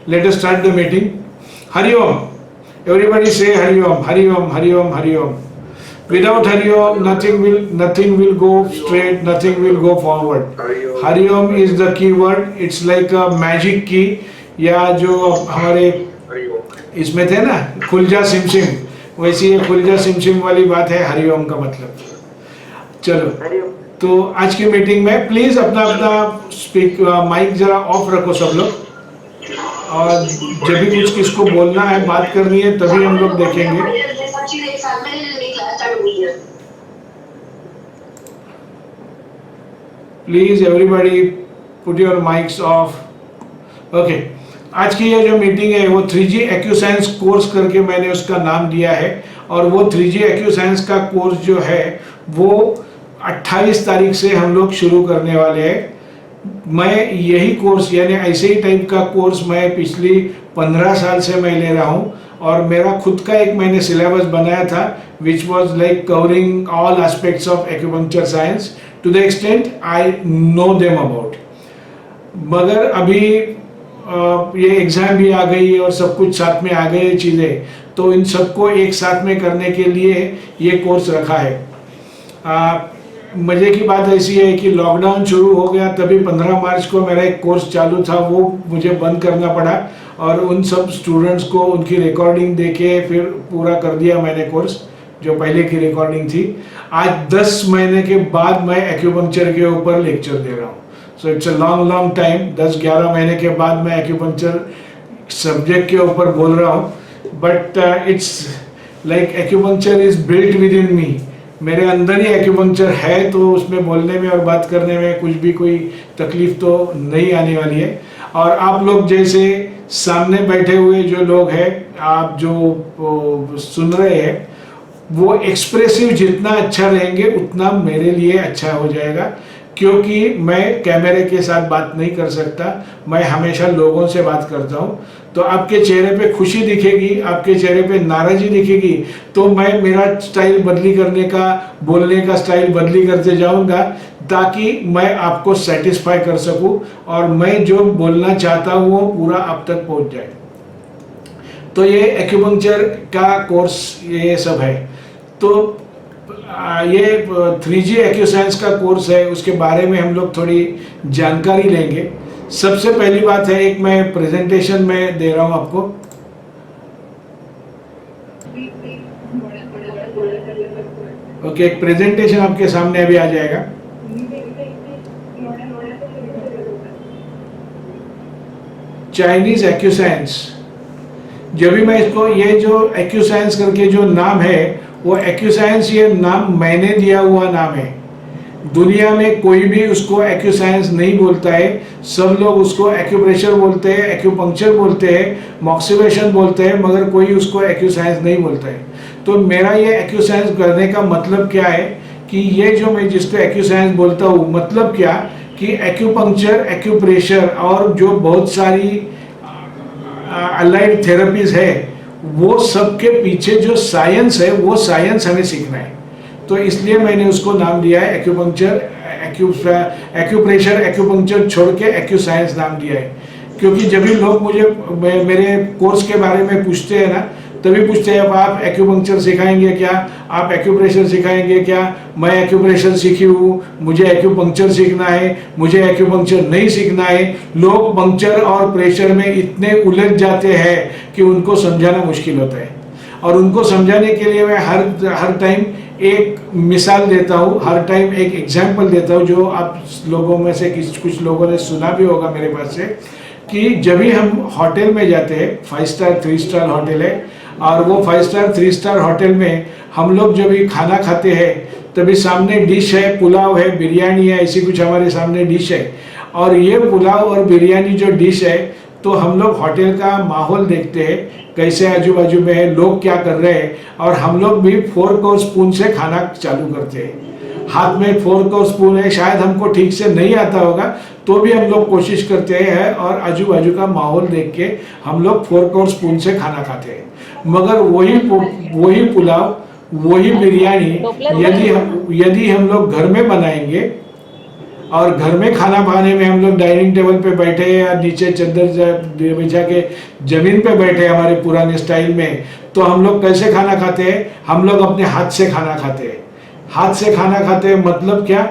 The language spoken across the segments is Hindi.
Let us start the meeting. Hari Om. Everybody say Hari Om, Hari Om, Hari Om, Hari Om. Without Hari Om, nothing will go straight, nothing will go forward. Hari Om is the key word. It's like a magic key. या जो हमारे इसमें थे ना खुलजा सिमसिम, वैसी ये खुलजा सिमसिम वाली बात है हरि ओम का मतलब. चलो, तो आज की मीटिंग में प्लीज अपना अपना माइक जरा ऑफ रखो सब लोग, और जब भी कुछ किसको बोलना है, बात करनी है, तभी हम लोग देखेंगे. Please everybody put your mics of. Okay, आज की ये जो मीटिंग है वो 3G एक्यूसाइंस कोर्स करके मैंने उसका नाम दिया है. और वो 3G एक्यूसाइंस का कोर्स जो है वो 28 तारीख से हम लोग शुरू करने वाले हैं. मैं यही कोर्स यानी ऐसे ही टाइप का कोर्स मैं पिछली 15 साल से मैं ले रहा हूँ. और मेरा खुद का एक मैंने सिलेबस बनाया था which was like covering all aspects of acupuncture science to the extent I know them about. मगर अभी ये एग्ज़ाम भी आ गई और सब कुछ साथ में आ गए चीज़ें, तो इन सबको एक साथ में करने के लिए ये कोर्स रखा है. मज़े की बात ऐसी है कि लॉकडाउन शुरू हो गया, तभी 15 मार्च को मेरा एक कोर्स चालू था, वो मुझे बंद करना पड़ा. और उन सब स्टूडेंट्स को उनकी रिकॉर्डिंग देके फिर पूरा कर दिया मैंने कोर्स, जो पहले की रिकॉर्डिंग थी. आज 10 महीने के बाद मैं एक्यूपंक्चर के ऊपर लेक्चर दे रहा हूँ. So it's a long time. 10-11 महीने के बाद मैं एक्यूपंक्चर सब्जेक्ट के ऊपर बोल रहा हूँ. But it's like acupuncture is built within me. मेरे अंदर ही एक्यूपंक्चर है, तो उसमें बोलने में और बात करने में कुछ भी कोई तकलीफ तो नहीं आने वाली है. और आप लोग जैसे सामने बैठे हुए जो लोग हैं, आप जो सुन रहे हैं, वो एक्सप्रेसिव जितना अच्छा रहेंगे उतना मेरे लिए अच्छा हो जाएगा. क्योंकि मैं कैमरे के साथ बात नहीं कर सकता, मैं हमेशा लोगों से बात करता हूँ. तो आपके चेहरे पे खुशी दिखेगी, आपके चेहरे पे नाराज़गी दिखेगी, तो मैं मेरा स्टाइल बदली करने का, बोलने का स्टाइल बदली करते जाऊँगा, ताकि मैं आपको सेटिस्फाई कर सकूँ और मैं जो बोलना चाहता हूँ वो पूरा आप तक पहुँच जाए. तो ये एक्यूपंक्चर का कोर्स ये सब है. तो ये 3G एक्यूसाइंस का कोर्स है, उसके बारे में हम लोग थोड़ी जानकारी लेंगे. सबसे पहली बात है, एक मैं प्रेजेंटेशन में दे रहा हूं आपको. ओके, एक प्रेजेंटेशन आपके सामने अभी आ जाएगा. चाइनीज एक्यूसाइंस. जब भी मैं इसको, ये जो एक्यूसाइंस करके जो नाम है, वो एक्यूसाइंस ये नाम मैंने दिया हुआ नाम है. दुनिया में कोई भी उसको एक्यूसाइंस नहीं बोलता है. सब लोग उसको एक्यूप्रेशर बोलते हैं, एक्यूपंक्चर बोलते हैं, मॉक्सिवेशन बोलते हैं, मगर कोई उसको एक्यूसाइंस नहीं बोलता है. तो मेरा ये एक्यूसाइंस करने का मतलब क्या है कि ये जो मैं जिसको एक्यूसाइंस बोलता हूँ, मतलब क्या कि एक्यूपंक्चर, एक्यूप्रेशर और जो बहुत सारी अलाइड थेरेपीज है, वो सब के पीछे जो साइंस है, वो साइंस हमें सीखना है. तो इसलिए मैंने उसको नाम दिया है एक्यूपंक्चर, एक्यूप्रेशर, एक्यूपंक्चर छोड़ के एक्यूसाइंस नाम दिया है. क्योंकि जब भी लोग मुझे मेरे कोर्स के बारे में पूछते हैं ना, तभी पूछते हैं आप एक्यूपंक्चर सिखाएंगे क्या, आप एक्यूप्रेशर सिखाएंगे क्या. मैं एक्यूप्रेशर सीखी हूँ, मुझे एक्यूपंक्चर सीखना है, मुझे एक्यूपंक्चर नहीं सीखना है. लोग पंक्चर और प्रेशर में इतने उलझ जाते हैं कि उनको समझाना मुश्किल होता है. और उनको समझाने के लिए मैं हर टाइम एक मिसाल देता हूँ, हर टाइम एक एग्जाम्पल देता हूँ, जो आप लोगों में से कुछ लोगों ने सुना भी होगा मेरे पास से, कि जब भी हम होटल में जाते हैं, 5 स्टार 3 स्टार होटल है, और वो 5 स्टार 3 स्टार होटल में हम लोग जब भी खाना खाते हैं, तभी सामने डिश है, पुलाव है, बिरयानी है, ऐसी कुछ हमारे सामने डिश है. और ये पुलाव और बिरयानी जो डिश है, तो हम लोग होटल का माहौल देखते हैं, कैसे आजू बाजू में है, लोग क्या कर रहे हैं, और हम लोग भी फोर्क और स्पून से खाना चालू करते हैं. हाथ में फोर्क और स्पून है, शायद हमको ठीक से नहीं आता होगा, तो भी हम लोग कोशिश करते हैं और आजू बाजू का माहौल देख के हम लोग फोर्क और स्पून से खाना खाते हैं. मगर वही पुलाव, वही बिरयानी यदि हम लोग घर में बनाएंगे, और घर में खाना खाने में हम लोग डाइनिंग टेबल पे बैठे या नीचे चादर बिछा के जमीन पे बैठे हमारे पुराने स्टाइल में, तो हम लोग कैसे खाना खाते हैं? हम लोग अपने हाथ से खाना खाते हैं। हाथ से खाना खाते हैं मतलब क्या?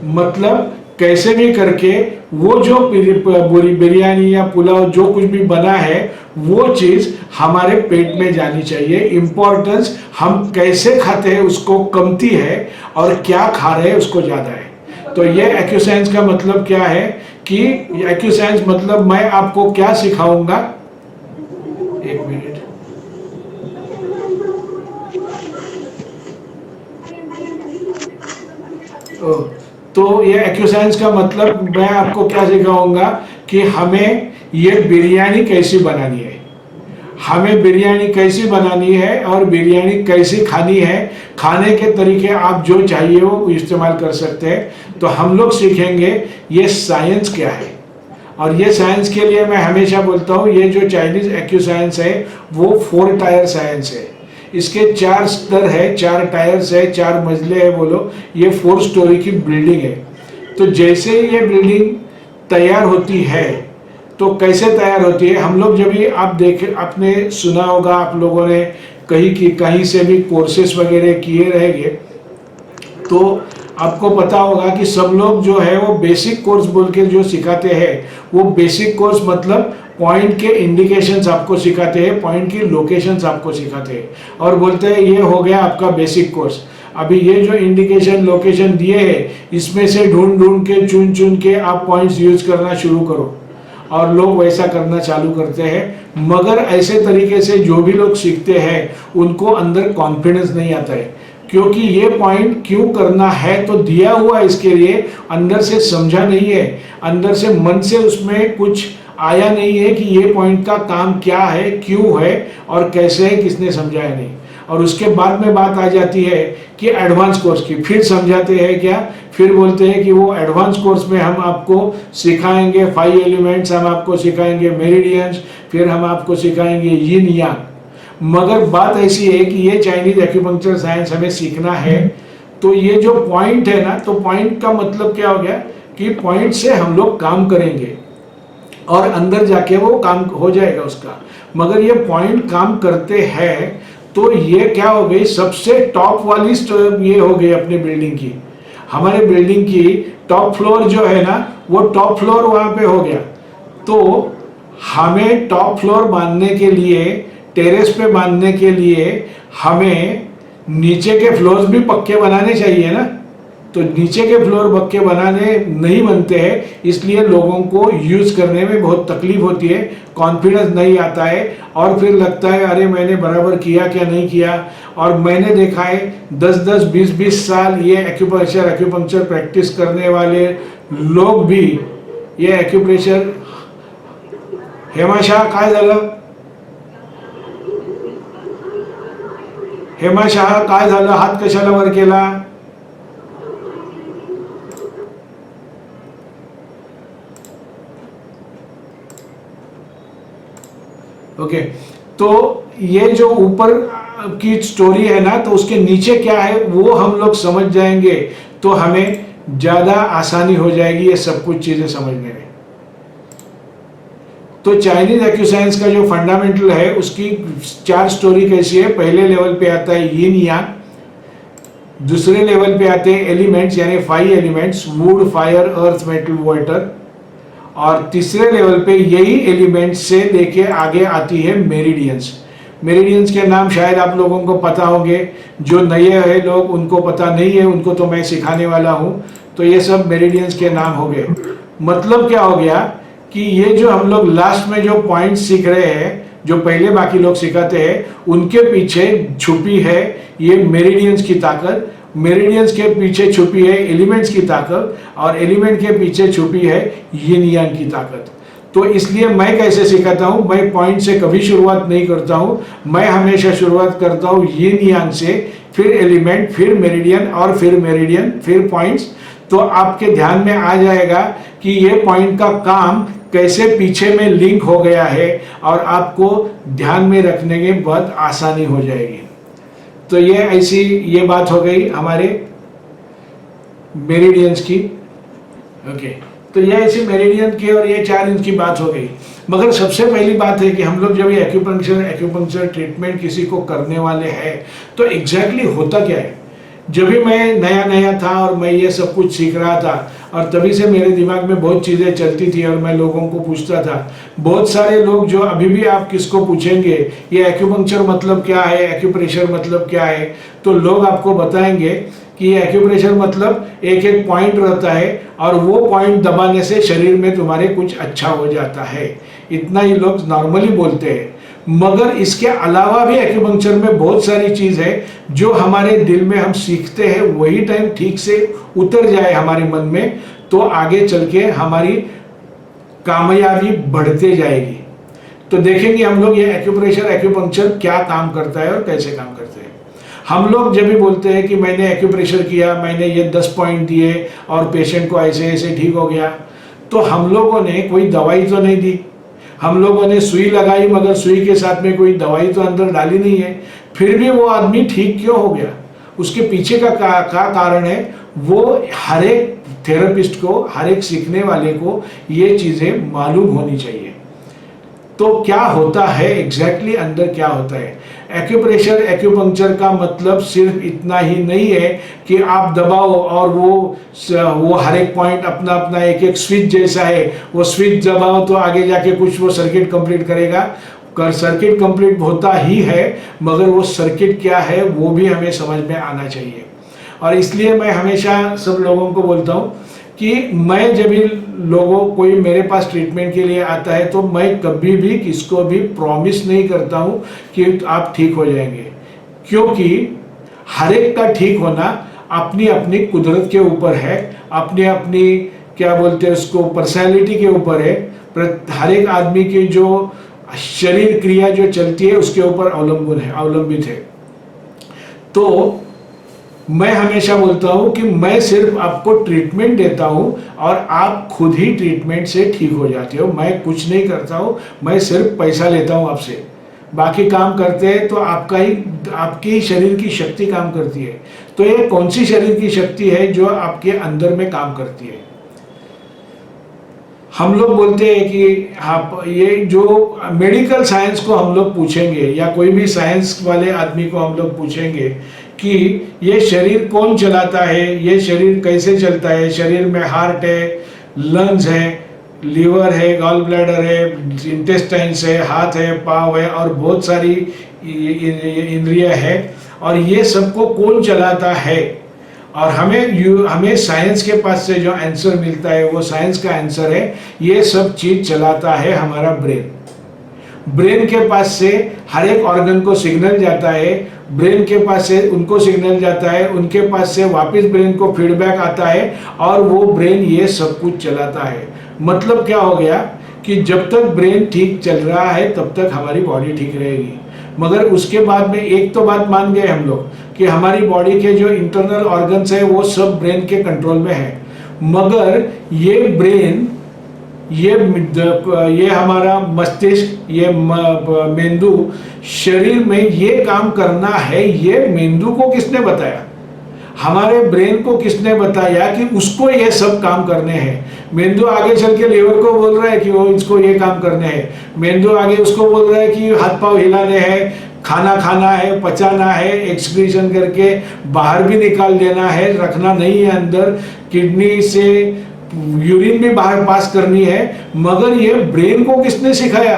मतलब कैसे भी करके वो जो बिरयानी या पुलाव जो कुछ भी बना है वो चीज हमारे पेट में जानी चाहिए। इम्पोर्टेंस हम कैसे खाते हैं उसको कमती है और क्या खा रहे हैं उसको ज्यादा है। तो ये एक्यूसाइंस का मतलब क्या है कि एक्यूसाइंस मतलब मैं आपको क्या सिखाऊंगा, एक मिनट, तो ये एक्यूसाइंस का मतलब मैं आपको क्या सिखाऊंगा कि हमें ये बिरयानी कैसी बनानी है, हमें बिरयानी कैसी बनानी है और बिरयानी कैसी खानी है। खाने के तरीके आप जो चाहिए वो इस्तेमाल कर सकते हैं। तो हम लोग सीखेंगे ये साइंस क्या है। और ये साइंस के लिए मैं हमेशा बोलता हूँ ये जो चाइनीज एक्यूसाइंस है वो 4 टायर साइंस है। इसके 4 स्तर है, 4 टायर्स है, 4 मंजिले है बोलो, ये 4 स्टोरी की बिल्डिंग है। तो जैसे ही ये बिल्डिंग तैयार होती है तो कैसे तैयार होती है, हम लोग जब ये आप देखे आपने सुना होगा, आप लोगों ने कहीं से भी कोर्सेस वगैरह किए रहेंगे तो आपको पता होगा कि सब लोग जो है वो बेसिक कोर्स बोल के जो सिखाते हैं वो बेसिक कोर्स मतलब पॉइंट के इंडिकेशंस आपको सिखाते हैं, पॉइंट की लोकेशंस आपको सिखाते हैं और बोलते हैं ये हो गया आपका बेसिक कोर्स। अभी ये जो इंडिकेशन लोकेशन दिए हैं इसमें से ढूंढ ढूंढ के चुन चुन के आप पॉइंट्स यूज करना शुरू करो। और लोग वैसा करना चालू करते हैं, मगर ऐसे तरीके से जो भी लोग सीखते हैं उनको अंदर कॉन्फिडेंस नहीं आता है, क्योंकि ये पॉइंट क्यों करना है तो दिया हुआ इसके लिए, अंदर से समझा नहीं है, अंदर से मन से उसमें कुछ आया नहीं है कि ये पॉइंट का काम क्या है, क्यों है और कैसे है, किसने समझाया नहीं। और उसके बाद में बात आ जाती है कि एडवांस कोर्स की, फिर समझाते हैं क्या, फिर बोलते हैं कि वो एडवांस कोर्स में हम आपको सिखाएंगे 5 एलिमेंट्स, हम आपको सिखाएंगे मेरिडियंस, फिर हम आपको सिखाएंगे यिन यांग। मगर बात ऐसी है कि ये चाइनीज एक्यूपंक्चर साइंस हमें सीखना है तो ये जो पॉइंट है ना, तो पॉइंट का मतलब क्या हो गया कि पॉइंट से हम लोग काम करेंगे और अंदर जाके वो काम हो जाएगा उसका। मगर ये पॉइंट काम करते हैं तो ये क्या हो गई, सबसे टॉप वाली ये हो गई अपनी बिल्डिंग की, हमारे बिल्डिंग की टॉप फ्लोर जो है ना वो टॉप फ्लोर वहां पे हो गया। तो हमें टॉप फ्लोर बांधने के लिए, टेरेस पे बांधने के लिए हमें नीचे के फ्लोर्स भी पक्के बनाने चाहिए ना। तो नीचे के फ्लोर पक्के बनाने नहीं बनते हैं, इसलिए लोगों को यूज करने में बहुत तकलीफ होती है, कॉन्फिडेंस नहीं आता है और फिर लगता है अरे मैंने बराबर किया क्या नहीं किया। और मैंने देखा है 10-10, 20-20 साल ये एक्यूपंक्चर प्रैक्टिस करने वाले लोग भी ये एक्यूप्रेशर, हेमा शाह काय झालं, हेमा शाह काय झालं, हात कशाला वर केला? ओके, तो ये जो ऊपर की स्टोरी है ना, तो उसके नीचे क्या है वो हम लोग समझ जाएंगे तो हमें ज्यादा आसानी हो जाएगी ये सब कुछ चीजें समझने में। तो चाइनीज एक्यूसाइंस का जो फंडामेंटल है उसकी 4 स्टोरी कैसी है, पहले लेवल पे आता है यिन यांग, दूसरे लेवल पे आते हैं एलिमेंट्स यानी 5 elements, would, fire, earth, metal, water, और तीसरे लेवल पे यही एलिमेंट्स से लेके आगे आती है मेरिडियंस। मेरिडियंस के नाम शायद आप लोगों को पता होंगे, जो नए हैं लोग उनको पता नहीं है, उनको तो मैं सिखाने वाला हूं। तो ये सब मेरिडियंस के नाम हो गए। मतलब क्या हो गया कि ये जो हम लोग लास्ट में जो पॉइंट सीख रहे हैं, जो पहले बाकी लोग सिखाते हैं, उनके पीछे छुपी है ये मेरिडियंस की ताकत, मेरिडियंस के पीछे छुपी है एलिमेंट्स की ताकत, और एलिमेंट के पीछे छुपी है यिन यांग की ताकत। तो इसलिए मैं कैसे सिखाता हूं, मैं पॉइंट से कभी शुरुआत नहीं करता हूं, मैं हमेशा शुरुआत करता हूं यिन यांग से, फिर एलिमेंट, फिर मेरिडियन, और फिर मेरिडियन, फिर पॉइंट्स। तो आपके ध्यान में आ जाएगा कि ये पॉइंट का काम कैसे पीछे में लिंक हो गया है और आपको ध्यान में रखने में बहुत आसानी हो जाएगी। तो ये ऐसी ये बात हो गई हमारे मेरिडियंस की। ओके, तो ये ऐसे मेरिडियन की और ये 4 इंच की बात हो गई। मगर सबसे पहली बात है कि हम लोग जब ये एक्यूपंक्चर ट्रीटमेंट किसी को करने वाले हैं तो एग्जैक्टली होता क्या है। जब भी मैं नया नया था और मैं ये सब कुछ सीख रहा था और तभी से मेरे दिमाग में बहुत चीज़ें चलती थी और मैं लोगों को पूछता था। बहुत सारे लोग जो अभी भी आप किसको पूछेंगे ये एक्यूपंक्चर मतलब क्या है, एक्यूप्रेशर मतलब क्या है, तो लोग आपको बताएंगे कि एक्यूप्रेशर मतलब एक एक पॉइंट रहता है और वो पॉइंट दबाने से शरीर में तुम्हारे कुछ अच्छा हो जाता है। इतना ही लोग नॉर्मली बोलते हैं। मगर इसके अलावा भी एक्यूपंक्चर में बहुत सारी चीज़ है जो हमारे दिल में हम सीखते हैं, वही टाइम ठीक से उतर जाए हमारे मन में तो आगे चल के हमारी कामयाबी बढ़ते जाएगी। तो देखेंगे हम लोग ये एक्यूपंक्चर क्या काम करता है और कैसे काम करते हैं। हम लोग जब भी बोलते हैं कि मैंने एक्यूप्रेशर किया, मैंने ये 10 पॉइंट दिए और पेशेंट को ऐसे ऐसे ठीक हो गया, तो हम लोगों ने कोई दवाई तो नहीं दी, हम लोगों ने सुई लगाई मगर सुई के साथ में कोई दवाई तो अंदर डाली नहीं है, फिर भी वो आदमी ठीक क्यों हो गया। उसके पीछे का कारण है वो हर एक थेरेपिस्ट को, हर एक सीखने वाले को ये चीज़ें मालूम होनी चाहिए। तो क्या होता है एग्जैक्टली अंदर क्या होता है। एक्यूपंक्चर का मतलब सिर्फ इतना ही नहीं है कि आप दबाओ और वो हर एक पॉइंट अपना अपना एक एक स्विच जैसा है, वो स्विच दबाओ तो आगे जाके कुछ वो सर्किट कंप्लीट करेगा। सर्किट कंप्लीट होता ही है मगर वो सर्किट क्या है वो भी हमें समझ में आना चाहिए। और इसलिए मैं हमेशा सब लोगों को बोलता हूँ कि मैं जब भी लोगों कोई मेरे पास ट्रीटमेंट के लिए आता है तो मैं कभी भी किसको भी प्रॉमिस नहीं करता हूँ कि आप ठीक हो जाएंगे, क्योंकि हर एक का ठीक होना अपनी अपनी कुदरत के ऊपर है, अपनी अपनी क्या बोलते हैं उसको पर्सनैलिटी के ऊपर है। हर एक आदमी की जो शरीर क्रिया जो चलती है उसके ऊपर अवलंबित है। तो मैं हमेशा बोलता हूं कि मैं सिर्फ आपको ट्रीटमेंट देता हूं और आप खुद ही ट्रीटमेंट से ठीक हो जाते हो। मैं कुछ नहीं करता हूं, मैं सिर्फ पैसा लेता हूं आपसे, बाकी काम करते हैं तो आपकी ही शरीर की शक्ति काम करती है। तो ये कौन सी शरीर की शक्ति है जो आपके अंदर में काम करती है। हम लोग बोलते हैं कि आप ये जो मेडिकल साइंस को हम लोग पूछेंगे या कोई भी साइंस वाले आदमी को हम लोग पूछेंगे कि ये शरीर कौन चलाता है, ये शरीर कैसे चलता है, शरीर में हार्ट है, लंग्स है, लीवर है, गॉल ब्लैडर है, इंटेस्टाइन्स है, हाथ है, पाँव है और बहुत सारी इंद्रियां है, और ये सबको कौन चलाता है। और हमें साइंस के पास से जो आंसर मिलता है वो साइंस का आंसर है, ये सब चीज चलाता है हमारा ब्रेन। ब्रेन के पास से हर एक ऑर्गन को सिग्नल जाता है, ब्रेन के पास से उनको सिग्नल जाता है, उनके पास से वापस ब्रेन को फीडबैक आता है और वो ब्रेन ये सब कुछ चलाता है। मतलब क्या हो गया कि जब तक ब्रेन ठीक चल रहा है तब तक हमारी बॉडी ठीक रहेगी। मगर उसके बाद में एक तो बात मान गए हम लोग कि हमारी बॉडी के जो इंटरनल ऑर्गन्स है वो सब ब्रेन के कंट्रोल में है, मगर ये ब्रेन, ये हमारा मस्तिष्क, ये मेंदू, शरीर में ये काम करना है, ये मेंदू को किसने बताया? हमारे ब्रेन को किसने बताया कि उसको ये सब काम करने हैं? मेंदू आगे चल के लीवर को बोल रहा है कि वो इसको ये काम करने हैं, मेंदू आगे उसको बोल रहा है कि हाथ पांव हिलाने हैं, खाना खाना है, पचाना है, एक्सक्रीशन करके बाहर भी निकाल देना है, रखना नहीं है अंदर, किडनी से यूरिन भी बाहर पास करनी है। मगर ये ब्रेन को किसने सिखाया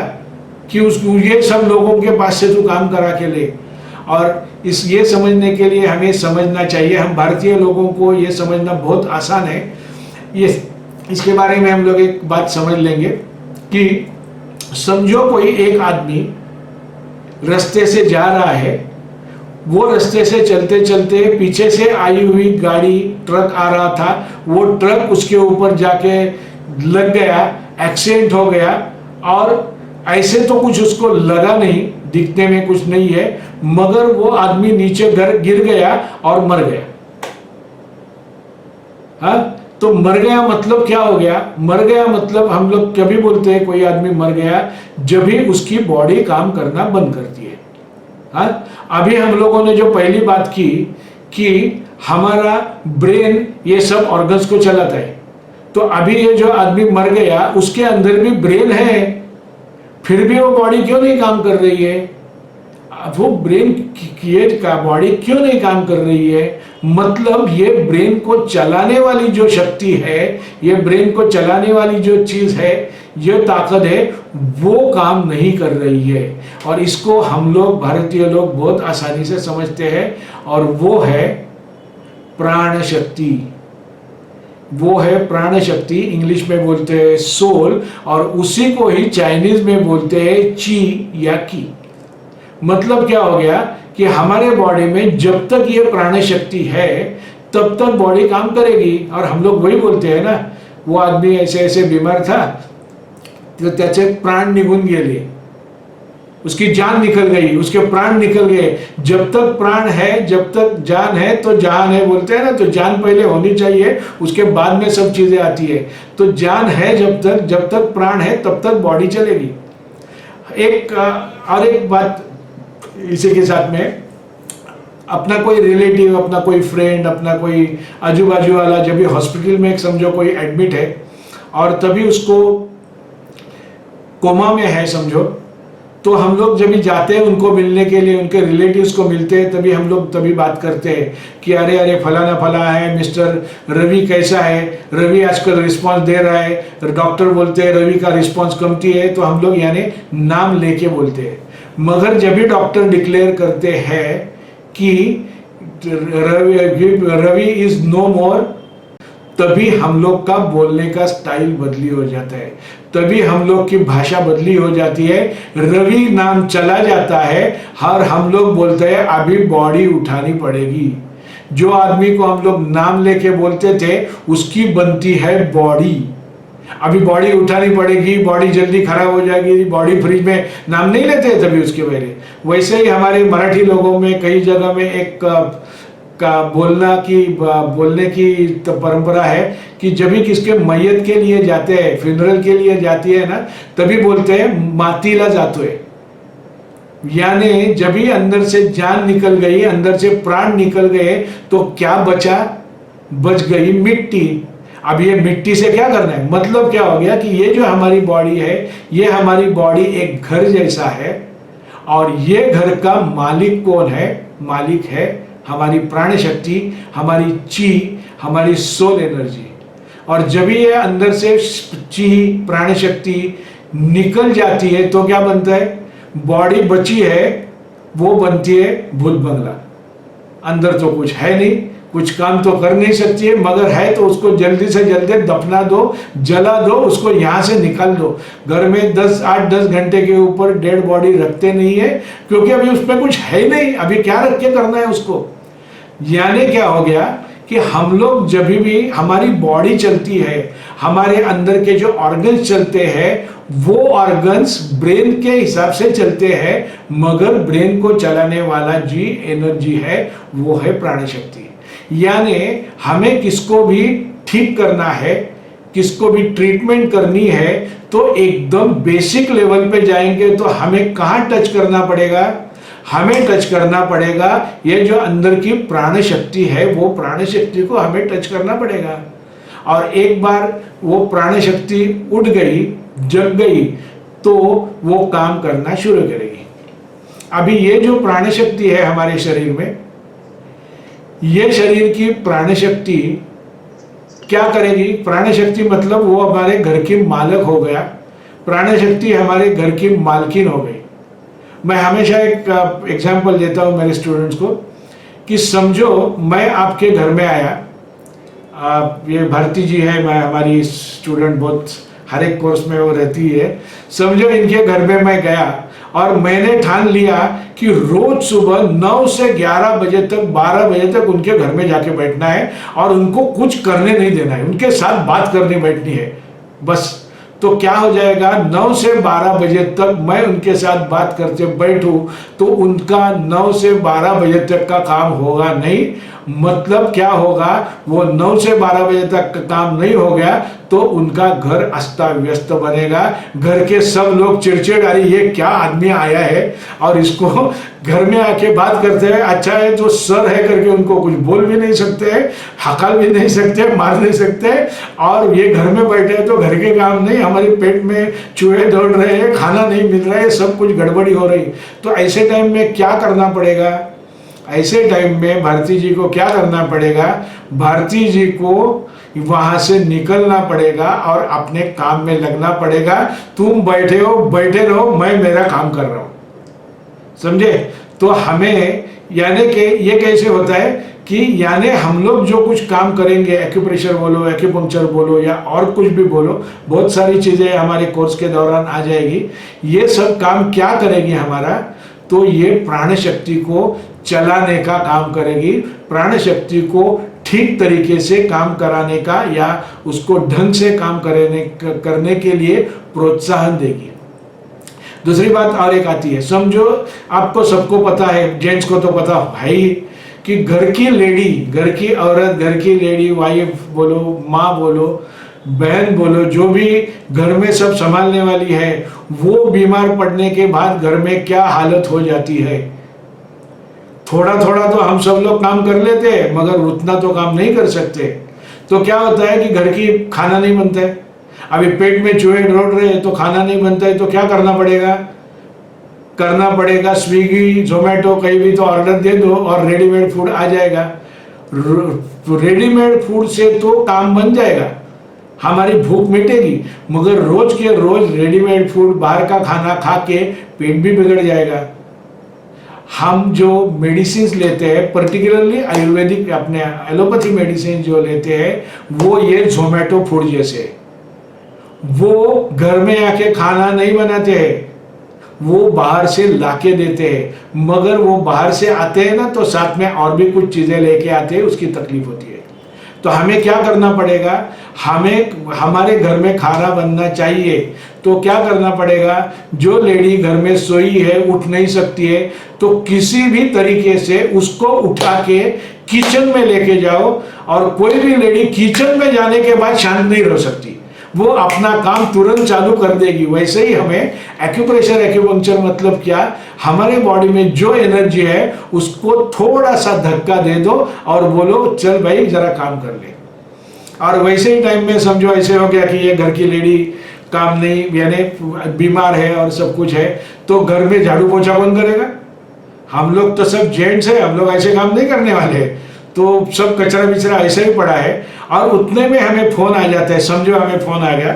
कि उसको ये सब लोगों के पास से तू काम करा के ले? और ये समझने के लिए हमें समझना चाहिए, हम भारतीय लोगों को ये समझना बहुत आसान है। ये इसके बारे में हम लोग एक बात समझ लेंगे कि समझो कोई एक आदमी रास्ते से जा रहा है, वो रास्ते से चलते चलते पीछे से आई हुई गाड़ी, ट्रक आ रहा था, वो ट्रक उसके ऊपर जाके लग गया, एक्सीडेंट हो गया, और ऐसे तो कुछ उसको लगा नहीं, दिखने में कुछ नहीं है, मगर वो आदमी नीचे गिर गया और मर गया। हाँ, तो मर गया मतलब क्या हो गया? मर गया मतलब हम लोग कभी बोलते हैं कोई आदमी मर गया जब भी उसकी बॉडी काम करना बंद करती है। हाँ, अभी हम लोगों ने जो पहली बात की कि हमारा ब्रेन ये सब ऑर्गन्स को चलाता है, तो अभी ये जो आदमी मर गया उसके अंदर भी ब्रेन है, फिर भी वो बॉडी क्यों नहीं काम कर रही है? वो ब्रेन का बॉडी क्यों नहीं काम कर रही है? मतलब ये ब्रेन को चलाने वाली जो शक्ति है, ये ब्रेन को चलाने वाली जो चीज है, ये ताकत है, वो काम नहीं कर रही है। और इसको हम लोग भारतीय लोग बहुत आसानी से समझते हैं, और वो है प्राण शक्ति। वो है प्राण शक्ति, इंग्लिश में बोलते हैं सोल, और उसी को ही चाइनीज में बोलते हैं ची या की। मतलब क्या हो गया कि हमारे बॉडी में जब तक ये प्राण शक्ति है तब तक बॉडी काम करेगी। और हम लोग वही बोलते हैं ना, वो आदमी ऐसे ऐसे बीमार था तो त्याचे प्राण निघून गेले, उसकी जान निकल गई, उसके प्राण निकल गए। जब तक प्राण है, जब तक जान है तो जहान है बोलते हैं ना, तो जान पहले होनी चाहिए, उसके बाद में सब चीजें आती है। तो जान है जब तक प्राण है तब तक बॉडी चलेगी। एक बात इसी के साथ में, अपना कोई रिलेटिव, अपना कोई फ्रेंड, अपना कोई आजू बाजू वाला जब भी हॉस्पिटल में एक समझो कोई एडमिट है और तभी उसको कोमा में है समझो, तो हम लोग जब भी जाते हैं उनको मिलने के लिए, उनके रिलेटिव्स को मिलते हैं, तभी हम लोग बात करते हैं कि अरे अरे फलाना फला है, मिस्टर रवि कैसा है, रवि आजकल रिस्पांस दे रहा है, डॉक्टर बोलते हैं रवि का रिस्पांस कमती है, तो हम लोग यानी नाम लेके बोलते हैं। मगर जब भी डॉक्टर डिक्लेयर करते हैं कि रवि इज नो मोर, तभी हम लोग का बोलने का स्टाइल बदली हो जाता है, तभी हम लोग की भाषा बदली हो जाती है। रवि नाम चला जाता है और हम लोग बोलते हैं अभी बॉडी उठानी पड़ेगी। जो आदमी को हम लोग नाम लेके बोलते थे उसकी बनती है बॉडी। अभी बॉडी उठानी पड़ेगी, बॉडी जल्दी खराब हो जाएगी, बॉडी फ्रिज में नाम नहीं लेते तभी उसके पहले। वैसे ही हमारे मराठी लोगों में कई जगह में एक का बोलने की तो परंपरा है कि जब भी किसके मैयत के लिए जाते हैं, फ्यूनरल के लिए जाती है ना, तभी बोलते हैं मातीला जातो है। यानी जब भी अंदर से जान निकल गई, अंदर से प्राण निकल गए, तो क्या बचा? बच गई मिट्टी। अब ये मिट्टी से क्या करना है? मतलब क्या हो गया कि ये जो हमारी बॉडी है, ये हमारी बॉडी एक घर जैसा है, और ये घर का मालिक कौन है? मालिक है हमारी प्राण शक्ति, हमारी ची, हमारी सोल एनर्जी। और जब ये अंदर से ची, प्राण शक्ति निकल जाती है तो क्या बनता है? बॉडी बची है वो बनती है भूत बंगला। अंदर तो कुछ है नहीं, कुछ काम तो कर नहीं सकती है, मगर है तो उसको जल्दी से जल्दी दफना दो, जला दो, उसको यहाँ से निकाल दो। घर में 8-10 घंटे के ऊपर डेड बॉडी रखते नहीं है, क्योंकि अभी उसमें कुछ है नहीं, अभी क्या रख के करना है उसको। यानी क्या हो गया कि हम लोग जब भी हमारी बॉडी चलती है, हमारे अंदर के जो ऑर्गन्स चलते हैं, वो ऑर्गन्स ब्रेन के हिसाब से चलते हैं, मगर ब्रेन को चलाने वाला जी एनर्जी है वो है प्राण शक्ति। यानी हमें किसको भी ठीक करना है, किसको भी ट्रीटमेंट करनी है, तो एकदम बेसिक लेवल पे जाएंगे तो हमें कहाँ टच करना पड़ेगा? हमें टच करना पड़ेगा ये जो अंदर की प्राण शक्ति है, वो प्राण शक्ति को हमें टच करना पड़ेगा। और एक बार वो प्राण शक्ति उठ गई, जग गई, तो वो काम करना शुरू करेगी। अभी ये जो प्राण शक्ति है हमारे शरीर में, ये शरीर की प्राण शक्ति क्या करेगी? प्राण शक्ति मतलब वो हमारे घर की मालक हो गया, प्राण शक्ति हमारे घर की मालकिन हो गई। मैं हमेशा एक एग्जांपल देता हूँ मेरे स्टूडेंट्स को कि समझो मैं आपके घर में आया, ये भारती जी है, मैं हमारी स्टूडेंट बहुत हर एक कोर्स में वो रहती है। समझो इनके घर में मैं गया और मैंने ठान लिया कि रोज सुबह 9 से 11 बजे तक, 12 बजे तक उनके घर में जाके बैठना है और उनको कुछ करने नहीं देना है, उनके साथ बात करनी बैठनी है बस। तो क्या हो जाएगा? 9 से 12 बजे तक मैं उनके साथ बात करते बैठूं तो उनका 9 से 12 बजे तक का काम होगा नहीं, मतलब क्या होगा, वो 9 से 12 बजे तक काम नहीं हो गया तो उनका घर अस्ता व्यस्त बनेगा। घर के सब लोग चिड़चिड़, अरे ये क्या आदमी आया है, और इसको घर में आके बात करते हैं, अच्छा है जो सर है करके उनको कुछ बोल भी नहीं सकते, हकल भी नहीं सकते, मार नहीं सकते, और ये घर में बैठे हैं तो घर के काम नहीं, हमारे पेट में चूहे दौड़ रहे हैं, खाना नहीं मिल रहा है, सब कुछ गड़बड़ी हो रही। तो ऐसे टाइम में क्या करना पड़ेगा? ऐसे टाइम में भारती जी को क्या करना पड़ेगा? भारती जी को वहां से निकलना पड़ेगा और अपने काम में लगना पड़ेगा। तुम बैठे हो, बैठे रहो, मैं मेरा काम कर रहा हूं, समझे? तो हमें यानी कि ये कैसे होता है कि यानी हम लोग जो कुछ काम करेंगे, एक्यूप्रेशर बोलो, एक्यूपंक्चर बोलो, या और कुछ भी बोलो, बहुत सारी चीजें हमारे कोर्स के दौरान आ जाएगी। ये सब काम क्या करेगी हमारा? तो ये प्राण शक्ति को चलाने का काम करेगी, प्राण शक्ति को ठीक तरीके से काम कराने का या उसको ढंग से काम करने के लिए प्रोत्साहन देगी। दूसरी बात और एक आती है, समझो आपको सबको पता है, जेंट्स को तो पता है ही, कि घर की लेडी, घर की औरत, घर की लेडी, वाइफ बोलो, माँ बोलो, बहन बोलो, जो भी घर में सब संभालने वाली है, वो बीमार पड़ने के बाद घर में क्या हालत हो जाती है। थोड़ा थोड़ा तो हम सब लोग काम कर लेते हैं, मगर उतना तो काम नहीं कर सकते। तो क्या होता है कि घर की खाना नहीं बनता है, अभी पेट में चूहे दौड़ रहे हैं तो खाना नहीं बनता है, तो क्या करना पड़ेगा? करना पड़ेगा स्विगी, जोमेटो, कहीं भी तो ऑर्डर दे दो और रेडीमेड फूड आ जाएगा। रेडीमेड फूड से तो काम बन जाएगा, हमारी भूख मिटेगी, मगर रोज के रोज रेडीमेड फूड, बाहर का खाना खा के पेट भी बिगड़ जाएगा। हम जो मेडिसिन लेते हैं, पर्टिकुलरली आयुर्वेदिक, अपने एलोपैथी मेडिसिन जो लेते हैं, वो ये जोमेटो फूड जैसे, वो घर में आके खाना नहीं बनाते हैं, वो बाहर से लाके देते हैं, मगर वो बाहर से आते हैं ना तो साथ में और भी कुछ चीजें लेके आते हैं, उसकी तकलीफ होती है। तो हमें क्या करना पड़ेगा? हमें हमारे घर में खाना बनना चाहिए, तो क्या करना पड़ेगा? जो लेडी घर में सोई है, उठ नहीं सकती है, तो किसी भी तरीके से उसको उठा के किचन में लेके जाओ। और कोई भी लेडी किचन में जाने के बाद शांत नहीं रह सकती, वो अपना काम तुरंत चालू कर देगी। वैसे ही हमें एक्यूप्रेशर, एक्यूपंक्चर मतलब क्या? हमारे बॉडी में जो एनर्जी है उसको थोड़ा सा धक्का दे दो और बोलो चल भाई जरा काम कर ले। और वैसे ही टाइम में समझो ऐसे हो गया कि ये घर की लेडी काम नहीं, यानी बीमार है और सब कुछ है, तो घर में झाड़ू पोछा कौन करेगा? हम लोग तो सब जेंट्स है, हम लोग ऐसे काम नहीं करने वाले, तो सब कचरा बिचरा ऐसे ही पड़ा है। और उतने में हमें फोन आ जाता है, समझो हमें फोन आ गया,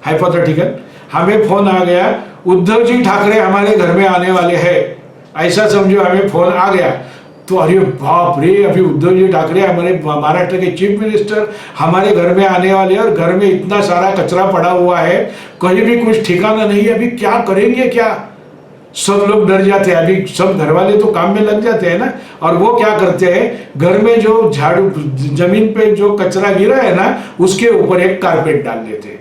हाइपोथेटिकल हमें फोन आ गया, उद्धव जी ठाकरे हमारे घर में आने वाले हैं, ऐसा समझो हमें फोन आ गया। तो अरे बाप रे, अभी उद्धव जी ठाकरे हमारे महाराष्ट्र के चीफ मिनिस्टर हमारे घर में आने वाले हैं, और घर में इतना सारा कचरा पड़ा हुआ है, कहीं भी कुछ ठिकाना नहीं है, अभी क्या करेंगे क्या? सब लोग डर जाते हैं। अभी सब घर वाले तो काम में लग जाते हैं ना, और वो क्या करते हैं, घर में जो झाड़ू, जमीन पे जो कचरा गिरा है ना, उसके ऊपर एक कारपेट डाल देते हैं।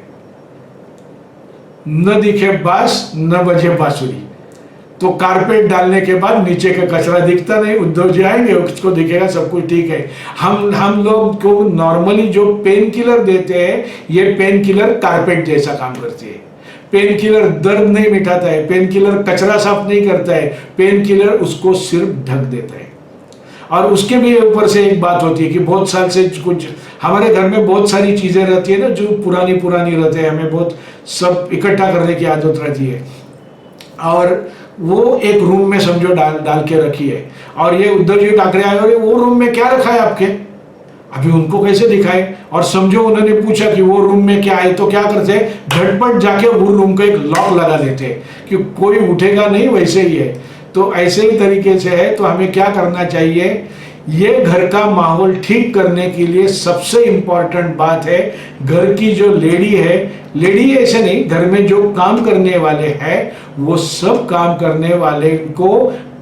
न दिखे बांस न बजे बांसुरी, तो कारपेट डालने के बाद नीचे का कचरा दिखता नहीं, उद्धव जी आएंगे उसको दिखेगा सब कुछ ठीक है। हम लोग को नॉर्मली जो पेन किलर देते हैं, ये पेन किलर कारपेट जैसा काम करती है। पेन किलर दर्द नहीं मिटाता है, पेन किलर कचरा साफ नहीं करता है, पेन किलर उसको सिर्फ ढक देता है। और उसके भी ऊपर से एक बात होती है कि बहुत साल से कुछ हमारे घर में बहुत सारी चीजें रहती है ना, जो पुरानी पुरानी रहते हैं, हमें बहुत सब इकट्ठा करने की आदत रहती है, और वो एक रूम में समझो डाल के रखी है। और ये उद्धव जी ठाकरे आए और वो रूम में क्या रखा है आपके, अभी उनको कैसे दिखाए? और समझो उन्होंने पूछा कि वो रूम में क्या है, तो क्या करते हैं, झटपट जाके वो रूम को एक लॉक लगा देते हैं कि कोई उठेगा नहीं, वैसे ही है। तो ऐसे ही तरीके से है। तो हमें क्या करना चाहिए, ये घर का माहौल ठीक करने के लिए सबसे इंपॉर्टेंट बात है, घर की जो लेडी है, लेडी ऐसे नहीं, घर में जो काम करने वाले हैं, वो सब काम करने वाले को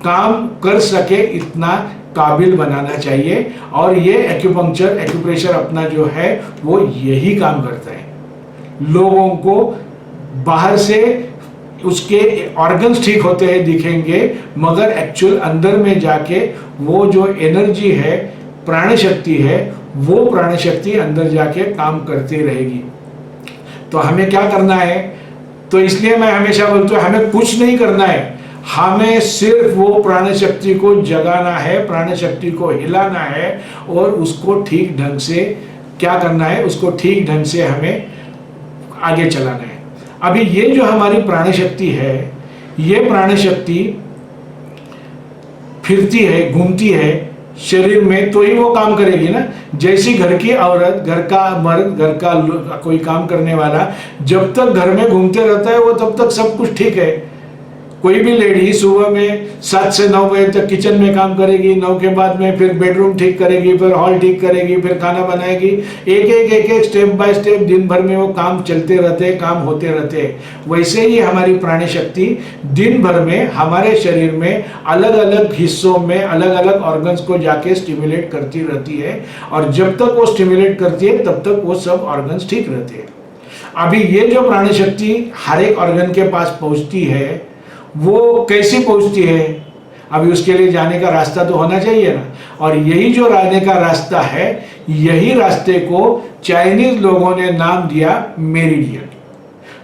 काम कर सके इतना काबिल बनाना चाहिए। और ये एक्यूपंक्चर, एक्यूप्रेशर अपना जो है वो यही काम करता है। लोगों को बाहर से उसके ऑर्गन्स ठीक होते हैं दिखेंगे, मगर एक्चुअल अंदर में जाके वो जो एनर्जी है, प्राण शक्ति है वो प्राण शक्ति अंदर जाके काम करती रहेगी। तो हमें क्या करना है, तो इसलिए मैं हमेशा बोलता हूँ हमें कुछ नहीं करना है, हमें सिर्फ वो प्राण शक्ति को जगाना है, प्राण शक्ति को हिलाना है और उसको ठीक ढंग से क्या करना है, उसको ठीक ढंग से हमें आगे चलाना है। अभी ये जो हमारी प्राण शक्ति है, ये प्राण शक्ति फिरती है, घूमती है शरीर में, तो ही वो काम करेगी ना। जैसी घर की औरत, घर का मर्द, घर का कोई काम करने वाला जब तक घर में घूमते रहता है वो तब तक सब कुछ ठीक है। कोई भी लेडी सुबह में 7 से 9 बजे तक किचन में काम करेगी, 9 के बाद में फिर बेडरूम ठीक करेगी, फिर हॉल ठीक करेगी, फिर खाना बनाएगी, एक एक स्टेप बाय स्टेप दिन भर में वो काम चलते रहते हैं, काम होते रहते हैं। वैसे ही हमारी प्राण शक्ति दिन भर में हमारे शरीर में अलग अलग हिस्सों में अलग अलग ऑर्गन्स को जाके स्टिमुलेट करती रहती है, और जब तक वो स्टिमुलेट करती है तब तक वो सब ऑर्गन्स ठीक रहते हैं। अभी ये जो प्राण शक्ति हर एक ऑर्गन के पास पहुंचती है, वो कैसे पहुंचती है, अभी उसके लिए जाने का रास्ता तो होना चाहिए ना। और यही जो जाने का रास्ता है, यही रास्ते को चाइनीज लोगों ने नाम दिया मेरिडियन।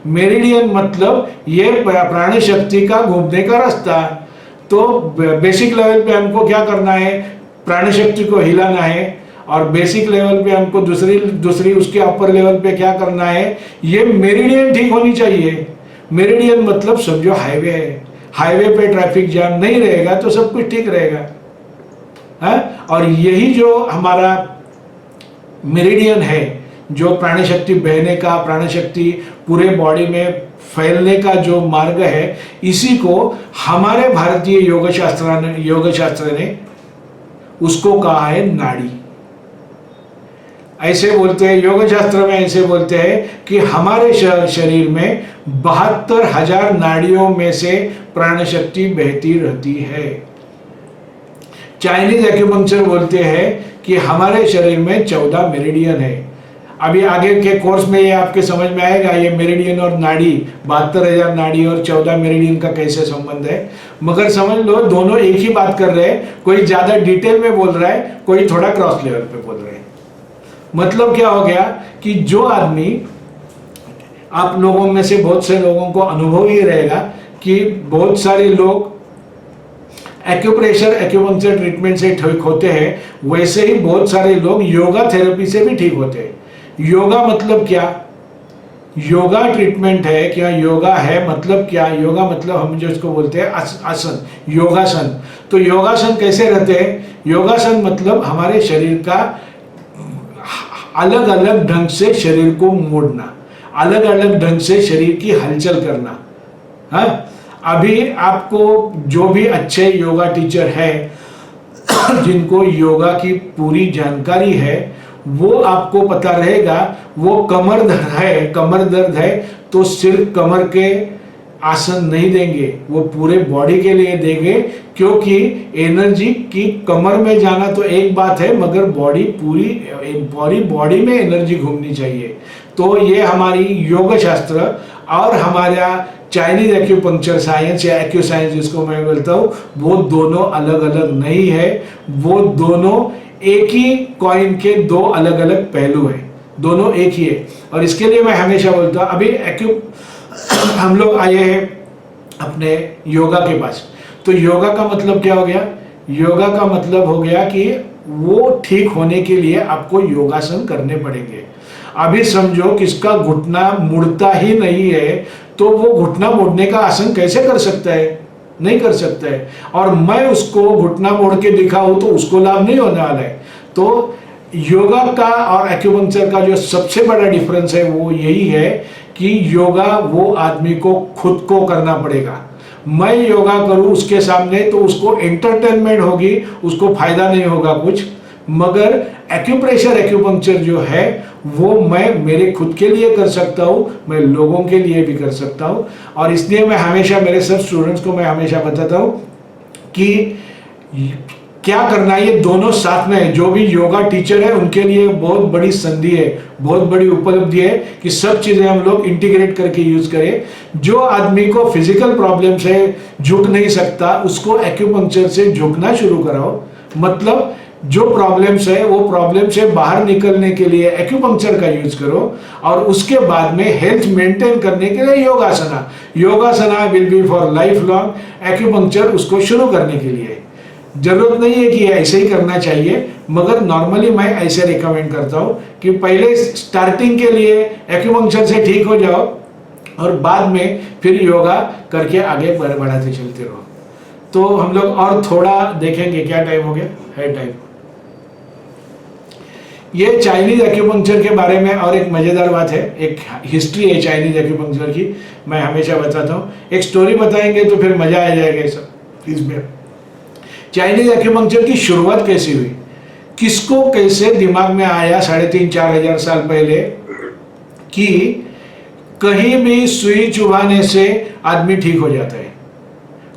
मेरिडियन मतलब ये प्राण शक्ति का घूमने का रास्ता। तो बेसिक लेवल पे हमको क्या करना है, प्राण शक्ति को हिलाना है, और बेसिक लेवल पे हमको दूसरी उसके अपर लेवल पे क्या करना है, ये मेरिडियन ठीक होनी चाहिए। मेरिडियन मतलब समझो हाईवे है, हाईवे पे ट्रैफिक जाम नहीं रहेगा तो सब कुछ ठीक रहेगा है। और यही जो हमारा मेरिडियन है, जो प्राण शक्ति बहने का, प्राण शक्ति पूरे बॉडी में फैलने का जो मार्ग है, इसी को हमारे भारतीय योग शास्त्र ने उसको कहा है नाड़ी। ऐसे बोलते हैं योग शास्त्र में, ऐसे बोलते हैं कि हमारे शरीर में 72,000 नाड़ियों में से प्राण शक्ति बहती रहती है। चाइनीज एक्यूपंक्चर बोलते हैं कि हमारे शरीर में 14 मेरिडियन है। अभी आगे के कोर्स में ये आपके समझ में आएगा, ये मेरिडियन और नाड़ी, 72,000 नाड़ी और 14 मेरिडियन का कैसे संबंध है। मगर समझ लो दोनों एक ही बात कर रहे हैं, कोई ज्यादा डिटेल में बोल रहा है, कोई थोड़ा क्रॉस लेवल पे बोल रहे हैं। मतलब क्या हो गया कि जो आदमी, आप लोगों में से बहुत से लोगों को अनुभव ही रहेगा कि बहुत सारे लोग एक्यूप्रेशर एक्यूपंक्चर ट्रीटमेंट से ठीक होते हैं, वैसे ही बहुत सारे लोग योगा थेरेपी से भी ठीक होते हैं। योगा मतलब क्या, योगा ट्रीटमेंट है क्या, योगा है मतलब क्या, योगा मतलब हम जो इसको बोलते हैं आसन, योगासन। तो योगासन कैसे रहते हैं, योगासन मतलब हमारे शरीर का अलग अलग ढंग से शरीर को मोड़ना, अलग अलग ढंग से शरीर की हलचल करना। हाँ, अभी आपको जो भी अच्छे योगा टीचर है जिनको योगा की पूरी जानकारी है, वो आपको पता रहेगा, वो कमर दर्द है तो सिर्फ कमर के आसन नहीं देंगे, वो पूरे बॉडी के लिए देंगे। क्योंकि एनर्जी की कमर में जाना तो एक बात है, मगर पूरी बॉडी में एनर्जी घूमनी चाहिए। तो ये हमारी योग शास्त्र और हमारा चाइनीज एक्यूपंक्चर साइंस या एक्यू साइंस जिसको मैं बोलता हूँ, वो दोनों अलग अलग नहीं है, वो दोनों एक ही कॉइन के दो अलग अलग पहलू है, दोनों एक ही है। और इसके लिए मैं हमेशा बोलता हूँ, अभी हम लोग आए हैं अपने योगा के पास, तो योगा का मतलब क्या हो गया, योगा का मतलब हो गया कि वो ठीक होने के लिए आपको योगासन करने पड़ेंगे। अभी समझो किसका घुटना मुड़ता ही नहीं है, तो वो घुटना मोड़ने का आसन कैसे कर सकता है, नहीं कर सकता है। और मैं उसको घुटना मोड़ के दिखाऊं तो उसको लाभ नहीं होने वाला है। तो योगा का और एक्यूपंक्चर का जो सबसे बड़ा डिफरेंस है वो यही है कि योगा वो आदमी को खुद को करना पड़ेगा। मैं योगा करूं उसके सामने तो उसको एंटरटेनमेंट होगी, उसको फायदा नहीं होगा कुछ। मगर एक्यूप्रेशर एक्यूपंक्चर जो है वो मैं मेरे खुद के लिए कर सकता हूँ, मैं लोगों के लिए भी कर सकता हूँ। और इसलिए मैं हमेशा मेरे सब स्टूडेंट्स को मैं हमेशा बताता हूँ कि क्या करना है, ये दोनों साथ में है। जो भी योगा टीचर है उनके लिए बहुत बड़ी संधि है, बहुत बड़ी उपलब्धि है कि सब चीजें हम लोग इंटीग्रेट करके यूज करें। जो आदमी को फिजिकल प्रॉब्लम से झुक नहीं सकता, उसको एक्यूपंक्चर से झुकना शुरू कराओ। मतलब जो प्रॉब्लम्स है वो प्रॉब्लम से बाहर निकलने के लिए एक्यूपंक्चर का यूज करो, और उसके बाद में हेल्थ मेंटेन करने के लिए योगासना। Yogasana will be for life long, acupuncture उसको शुरू करने के लिए। जरूरत नहीं है कि ऐसे ही करना चाहिए, मगर नॉर्मली मैं ऐसे रिकमेंड करता हूँ कि पहले स्टार्टिंग के लिए एक्यूपंक्चर से ठीक हो जाओ और बाद में फिर योगा करके आगे बढ़ाते चलते रहो। तो हम लोग और थोड़ा देखेंगे। क्या टाइम हो गया है? टाइम। ये चाइनीज एक्यूपंक्चर के बारे में और एक मजेदार बात है, एक हिस्ट्री है चाइनीज एक्यूपंक्चर की, मैं हमेशा बताता हूँ। एक स्टोरी बताएंगे तो फिर मजा आ जाएगा सब इसमें। चाइनीज एक्यूपंक्चर की शुरुआत कैसी हुई, किसको कैसे दिमाग में आया 3500-4000 साल पहले कि कहीं भी सुई चुभाने से आदमी ठीक हो जाता है,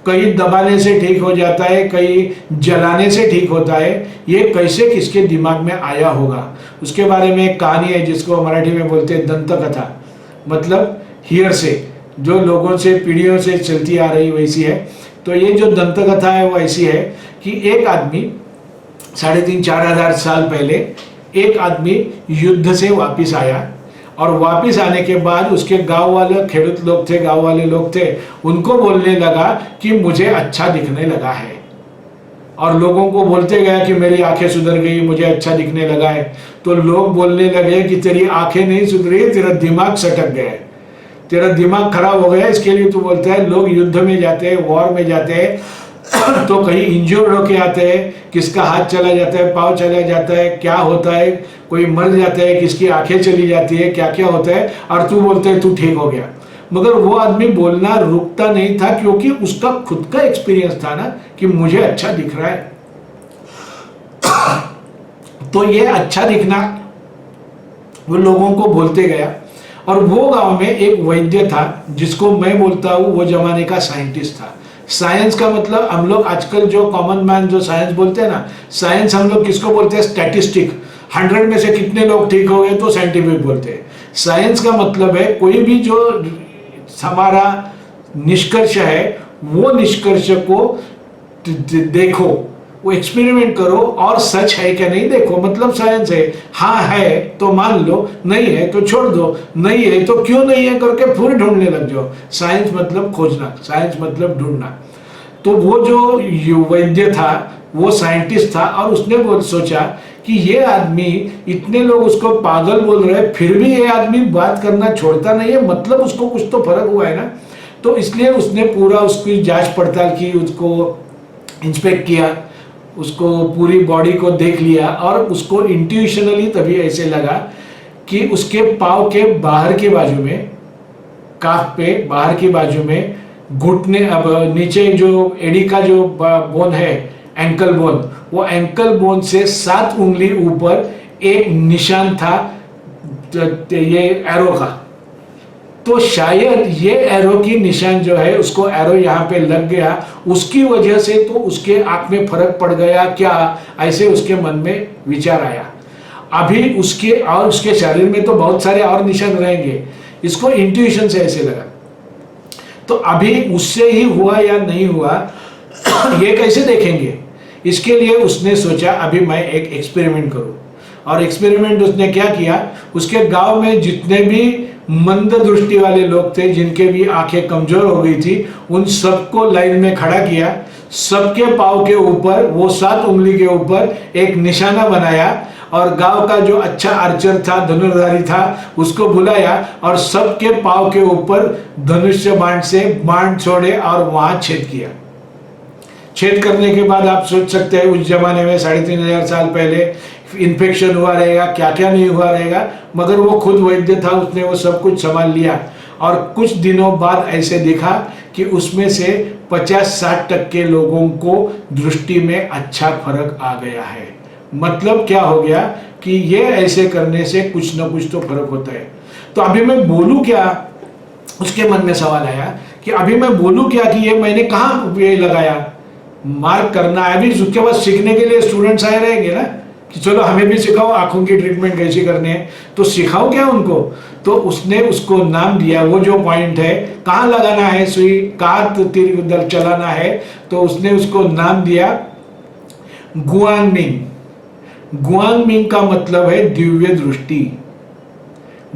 कहीं दबाने से ठीक हो जाता है, कहीं जलाने से ठीक होता है। ये कैसे किसके दिमाग में आया होगा, उसके बारे में एक कहानी है जिसको मराठी में बोलते हैं दंत कथा, मतलब हियर से, जो लोगों से पीढ़ियों से चलती आ रही वैसी है। तो ये जो दंत कथा है वो ऐसी है कि एक आदमी 3500-4000 साल पहले एक आदमी युद्ध से वापिस आया, और वापिस आने के बाद उसके गांव वाले खेडूत लोग थे, गांव वाले लोग थे, उनको बोलने लगा कि मुझे अच्छा दिखने लगा है, और लोगों को बोलते गया कि मेरी आंखें सुधर गई, मुझे अच्छा दिखने लगा है। तो लोग बोलने लगे कि तेरी आंखें नहीं सुधरी, तेरा दिमाग सटक गया है, तेरा दिमाग खराब हो गया। इसके लिए तू बोलता है लोग युद्ध में जाते हैं, वॉर में जाते हैं तो कहीं इंजर्ड होके आते हैं, किसका हाथ चला जाता है, पाँव चला जाता है, क्या होता है, कोई मर जाता है, किसकी आंखें चली जाती है, क्या क्या होता है, और तू बोलते है तू ठीक हो गया। मगर वो आदमी बोलना रुकता नहीं था, क्योंकि उसका खुद का एक्सपीरियंस था ना कि मुझे अच्छा दिख रहा है। तो ये अच्छा दिखना वो लोगों को बोलते गया। और वो गांव में एक वैद्य था जिसको मैं बोलता हूँ वो जमाने का साइंटिस्ट था। साइंस का मतलब हम लोग आजकल जो कॉमन मैन जो साइंस बोलते हैं ना, साइंस हम लोग किसको बोलते हैं? स्टैटिस्टिक। 100 में से कितने लोग ठीक हो गए तो साइंटिफिक बोलते हैं। साइंस का मतलब है कोई भी जो हमारा निष्कर्ष है वो निष्कर्ष को देखो, वो एक्सपेरिमेंट करो और सच है क्या नहीं देखो, मतलब साइंस है। हाँ है तो मान लो, नहीं है तो छोड़ दो, नहीं है तो क्यों नहीं है करके फिर ढूंढने लग जाओ। साइंस मतलब खोजना, साइंस मतलब ढूंढना। तो वो जो वैद्य था वो साइंटिस्ट था, और उसने सोचा कि ये आदमी, इतने लोग उसको पागल बोल रहे हैं, फिर भी ये आदमी बात करना छोड़ता नहीं है, मतलब उसको कुछ तो फर्क हुआ है ना। तो इसलिए उसने पूरा उसकी जांच पड़ताल की, उसको इंस्पेक्ट किया, उसको पूरी बॉडी को देख लिया, और उसको इंट्यूशनली तभी ऐसे लगा कि उसके पाँव के बाहर की बाजू में, काफ पे बाहर की बाजू में, घुटने अब नीचे जो एड़ी का जो बोन है, एंकल बोन, वो एंकल बोन से 7 उंगली ऊपर एक निशान था ये एरो का। तो शायद ये एरो की निशान जो है, उसको एरो यहाँ पे लग गया, उसकी वजह से तो उसके आंख में फर्क पड़ गया क्या, ऐसे उसके मन में विचार आया। अभी उसके और उसके शरीर में तो बहुत सारे और निशान रहेंगे, इसको इंट्यूशन से ऐसे लगा। तो अभी उससे ही हुआ या नहीं हुआ ये कैसे देखेंगे? इसके लिए उसने सोचा अभी मैं एक एक्सपेरिमेंट करूं। और एक्सपेरिमेंट उसने क्या किया, उसके गांव में जितने भी मंद दृष्टि वाले लोग थे, जिनके भी आंखें कमजोर हो गई थी, उन सबको लाइन में खड़ा किया, सबके पाँव के ऊपर, वो 7 उंगली के ऊपर एक निशाना बनाया, और गांव का जो अच्छा आर्चर था, धनुर्धारी था, उसको बुलाया, और सबके पाँव के ऊपर धनुष्य बाण से बाण छोड़े और वहां छेद किया। छेद करने के बाद आप सोच सकते हैं उस जमाने में 3500 साल पहले इन्फेक्शन हुआ रहेगा, क्या क्या नहीं हुआ रहेगा, मगर वो खुद वैद्य था, उसने वो सब कुछ संभाल लिया। और कुछ दिनों बाद ऐसे देखा कि उसमें से 50-60% लोगों को दृष्टि में अच्छा फर्क आ गया है। मतलब क्या हो गया कि ये ऐसे करने से कुछ ना कुछ तो फर्क होता है। तो अभी मैं बोलूं क्या, उसके मन में सवाल आया कि अभी मैं बोलूं क्या कि ये मैंने कहाँ ये लगाया, मार्क करना है। अभी उसके बाद सीखने के लिए स्टूडेंट्स आए रहेंगे ना कि चलो हमें भी सिखाओ आंखों की ट्रीटमेंट कैसी करनी है, तो सिखाओ क्या उनको। तो उसने उसको नाम दिया, वो जो पॉइंट है कहाँ लगाना है सुई, कहाँ तीर उधर चलाना है, तो उसने उसको नाम दिया गुआनमिंग। गुआंगमिंग का मतलब है दिव्य दृष्टि।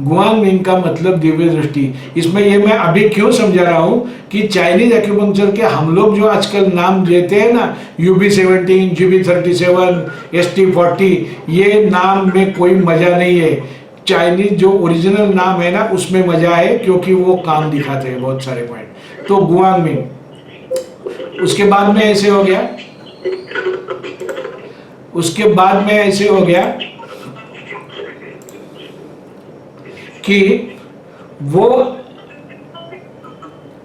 गुआंगमिंग का मतलब दिव्य दृष्टि। इसमें ये मैं अभी क्यों समझा रहा हूं कि चाइनीज एक्यूपंक्चर के हम लोग जो आजकल नाम लेते हैं ना, UB17, GB37, ST40, ये नाम में कोई मजा नहीं है। चाइनीज जो ओरिजिनल नाम है ना, उसमें मजा है, क्योंकि वो काम दिखाते हैं बहुत सारे पॉइंट। तो गुआंगमिंग, उसके बाद में ऐसे हो गया, उसके बाद में ऐसे हो गया कि वो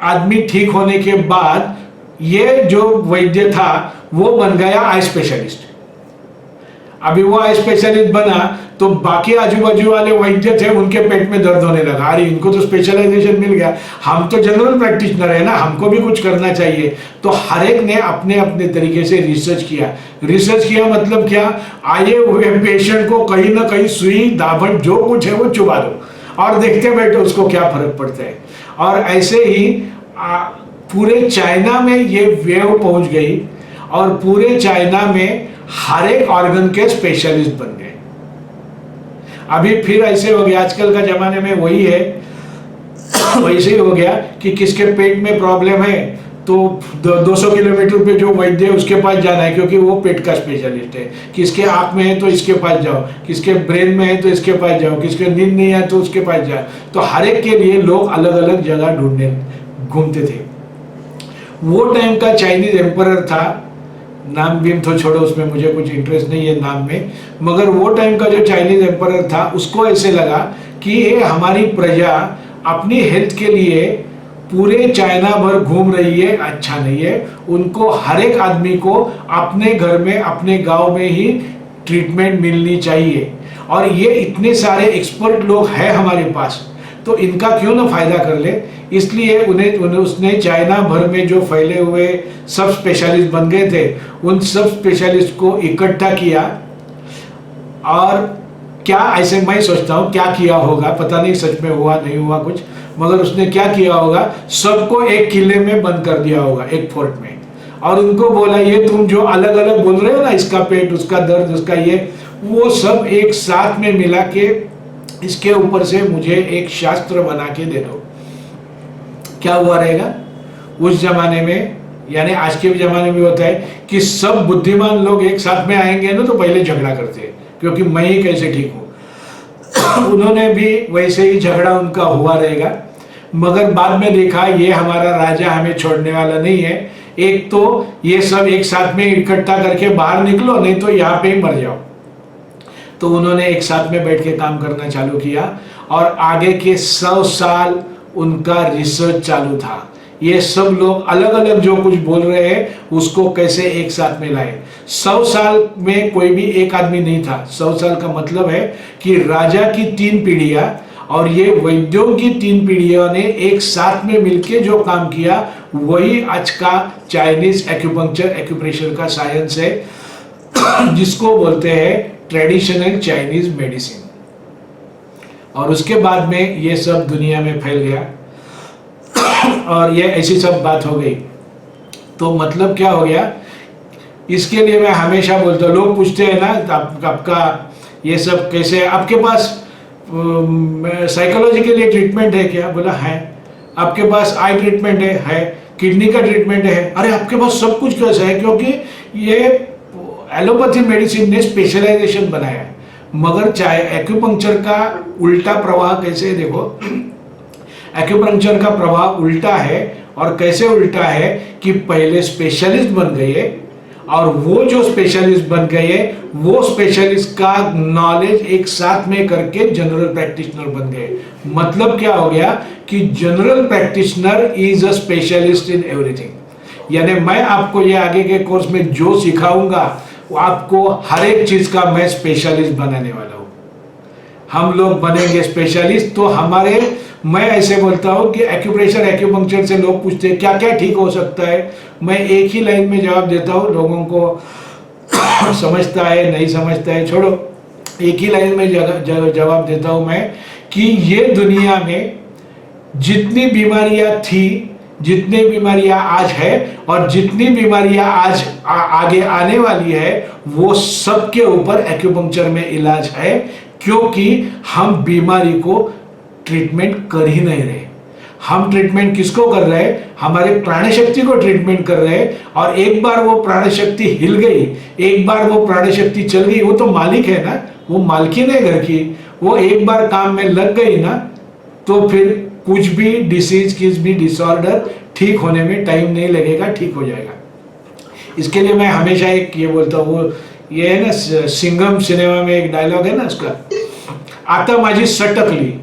आदमी ठीक होने के बाद ये जो वैद्य था वो बन गया आई स्पेशलिस्ट। अभी वो आई स्पेशलिस्ट बना तो बाकी आजू बाजू वाले वैद्य थे, उनके पेट में दर्द होने लगा, अरे इनको तो स्पेशलाइजेशन मिल गया, हम तो जनरल प्रैक्टिशनर है ना, हमको भी कुछ करना चाहिए। तो हर एक ने अपने अपने तरीके से रिसर्च किया। रिसर्च किया मतलब क्या, आए हुए पेशेंट को कहीं ना कहीं सुई दाभड़ जो कुछ है वो चुबा दो और देखते बैठो उसको क्या फर्क पड़ता है। और ऐसे ही पूरे चाइना में ये वेव पहुंच गई और पूरे चाइना में हर एक ऑर्गन के स्पेशलिस्ट बन गए। अभी फिर ऐसे हो गया, आजकल का जमाने में वही है, वैसे ही हो गया कि किसके पेट में प्रॉब्लम है तो 200 किलोमीटर पे जो वैद्य है उसके पास जाना है, क्योंकि वो पेट का स्पेशलिस्ट है। किसके आंख में है तो इसके पास जाओ, किसके ब्रेन में है तो इसके पास जाओ, किसके नींद नहीं है तो उसके पास जाओ। तो हर एक के लिए लोग अलग अलग जगह ढूंढने घूमते थे। वो टाइम का चाइनीज एम्परर था, नाम भी तो छोड़ो, उसमें मुझे कुछ इंटरेस्ट नहीं है नाम में, मगर वो टाइम का जो चाइनीज एम्परर था उसको ऐसे लगा कि ये हमारी प्रजा अपनी हेल्थ के लिए पूरे चाइना भर घूम रही है, अच्छा नहीं है। उनको हर एक आदमी को अपने घर में अपने गांव में ही ट्रीटमेंट मिलनी चाहिए। और ये इतने सारे एक्सपर्ट लोग हैं हमारे पास, तो इनका क्यों ना फायदा कर ले। इसलिए उसने चाइना भर में जो फैले हुए सब स्पेशलिस्ट बन गए थे, उन सब स्पेशलिस्ट को इकट्ठा किया। और क्या ऐसे मैं सोचता हूँ क्या किया होगा, पता नहीं सच में हुआ नहीं हुआ कुछ, मगर उसने क्या किया होगा, सबको एक किले में बंद कर दिया होगा, एक फोर्ट में, और उनको बोला ये तुम जो अलग अलग बोल रहे हो ना, इसका पेट, उसका दर्द, उसका ये, वो सब एक साथ में मिला के इसके ऊपर से मुझे एक शास्त्र बना के दे दो। क्या हुआ रहेगा उस जमाने में, यानी आज के भी जमाने में होता है कि सब बुद्धिमान लोग एक साथ में आएंगे ना तो पहले झगड़ा करते हैं, क्योंकि मैं ही कैसे ठीक हूं। उन्होंने भी वैसे ही झगड़ा उनका हुआ रहेगा, मगर बाद में देखा ये हमारा राजा हमें छोड़ने वाला नहीं है, एक तो ये सब एक साथ में इकट्ठा करके बाहर निकलो, नहीं तो यहाँ पे ही मर जाओ। तो उन्होंने एक साथ में बैठ के काम करना चालू किया और आगे के 100 साल उनका रिसर्च चालू था। ये सब लोग अलग अलग जो कुछ बोल रहे हैं उसको कैसे एक साथ में लाए। 100 साल में कोई भी एक आदमी नहीं था। 100 साल का मतलब है कि राजा की 3 पीढ़ियां और ये वैद्यों की 3 पीढ़ियों ने एक साथ में मिलके जो काम किया, वही आज का चाइनीज एक्यूपंक्चर एक्यूप्रेशर का साइंस है, जिसको बोलते हैं ट्रेडिशनल चाइनीज मेडिसिन। और उसके बाद में ये सब दुनिया में फैल गया और ये ऐसी सब बात हो गई। तो मतलब क्या हो गया, इसके लिए मैं हमेशा बोलता हूँ, लोग पूछते हैं ना आपका ये सब कैसे, आपके पास साइकोलॉजी के लिए ट्रीटमेंट है क्या, बोला है। आपके पास आई ट्रीटमेंट है, किडनी का ट्रीटमेंट है, अरे आपके पास सब कुछ कैसे है, क्योंकि ये एलोपैथी मेडिसिन ने स्पेशलाइजेशन बनाया। मगर चाहे एक्यूपंक्चर का उल्टा प्रवाह कैसे, देखो एक्यूपंक्चर का प्रवाह उल्टा है। और कैसे उल्टा है कि पहले स्पेशलिस्ट बन गए और वो जो स्पेशलिस्ट बन गए वो स्पेशलिस्ट का नॉलेज एक साथ में करके जनरल प्रैक्टिशनर बन गए। मतलब क्या हो गया कि general practitioner is a specialist in everything. यानी मैं आपको ये आगे के कोर्स में जो सिखाऊंगा वो आपको हर एक चीज का मैं स्पेशलिस्ट बनाने वाला हूं। हम लोग बनेंगे स्पेशलिस्ट। तो हमारे, मैं ऐसे बोलता हूं कि एक्यूप्रेशर एक्यूपंक्चर से लोग पूछते हैं क्या क्या ठीक हो सकता है, मैं एक ही लाइन में जवाब देता हूं, लोगों को समझता है नहीं समझता है छोड़ो, एक ही लाइन में जवाब देता हूं मैं कि ये दुनिया में जितनी बीमारियां थी जितनी बीमारियां आज है और जितनी बीमारियां आज आगे आने वाली है, वो सब के ऊपर एक्यूपंक्चर में इलाज है, क्योंकि हम बीमारी को ट्रीटमेंट कर ही नहीं रहे। हम ट्रीटमेंट किसको कर रहे हैं? हमारे प्राण शक्ति को ट्रीटमेंट कर रहे हैं। और एक बार वो प्राण शक्ति हिल गई, एक बार वो प्राण शक्ति चल गई, वो तो मालिक है ना, वो मालकिन है घर की, वो एक बार काम में लग गई ना, तो फिर कुछ भी डिसीज, किस भी डिसऑर्डर ठीक होने में टाइम नहीं लगेगा, ठीक हो जाएगा। इसके लिए मैं हमेशा एक ये बोलता हूँ, वो ये है ना, सिंघम सिनेमा में एक डायलॉग है ना उसका, आता माझी सटकली,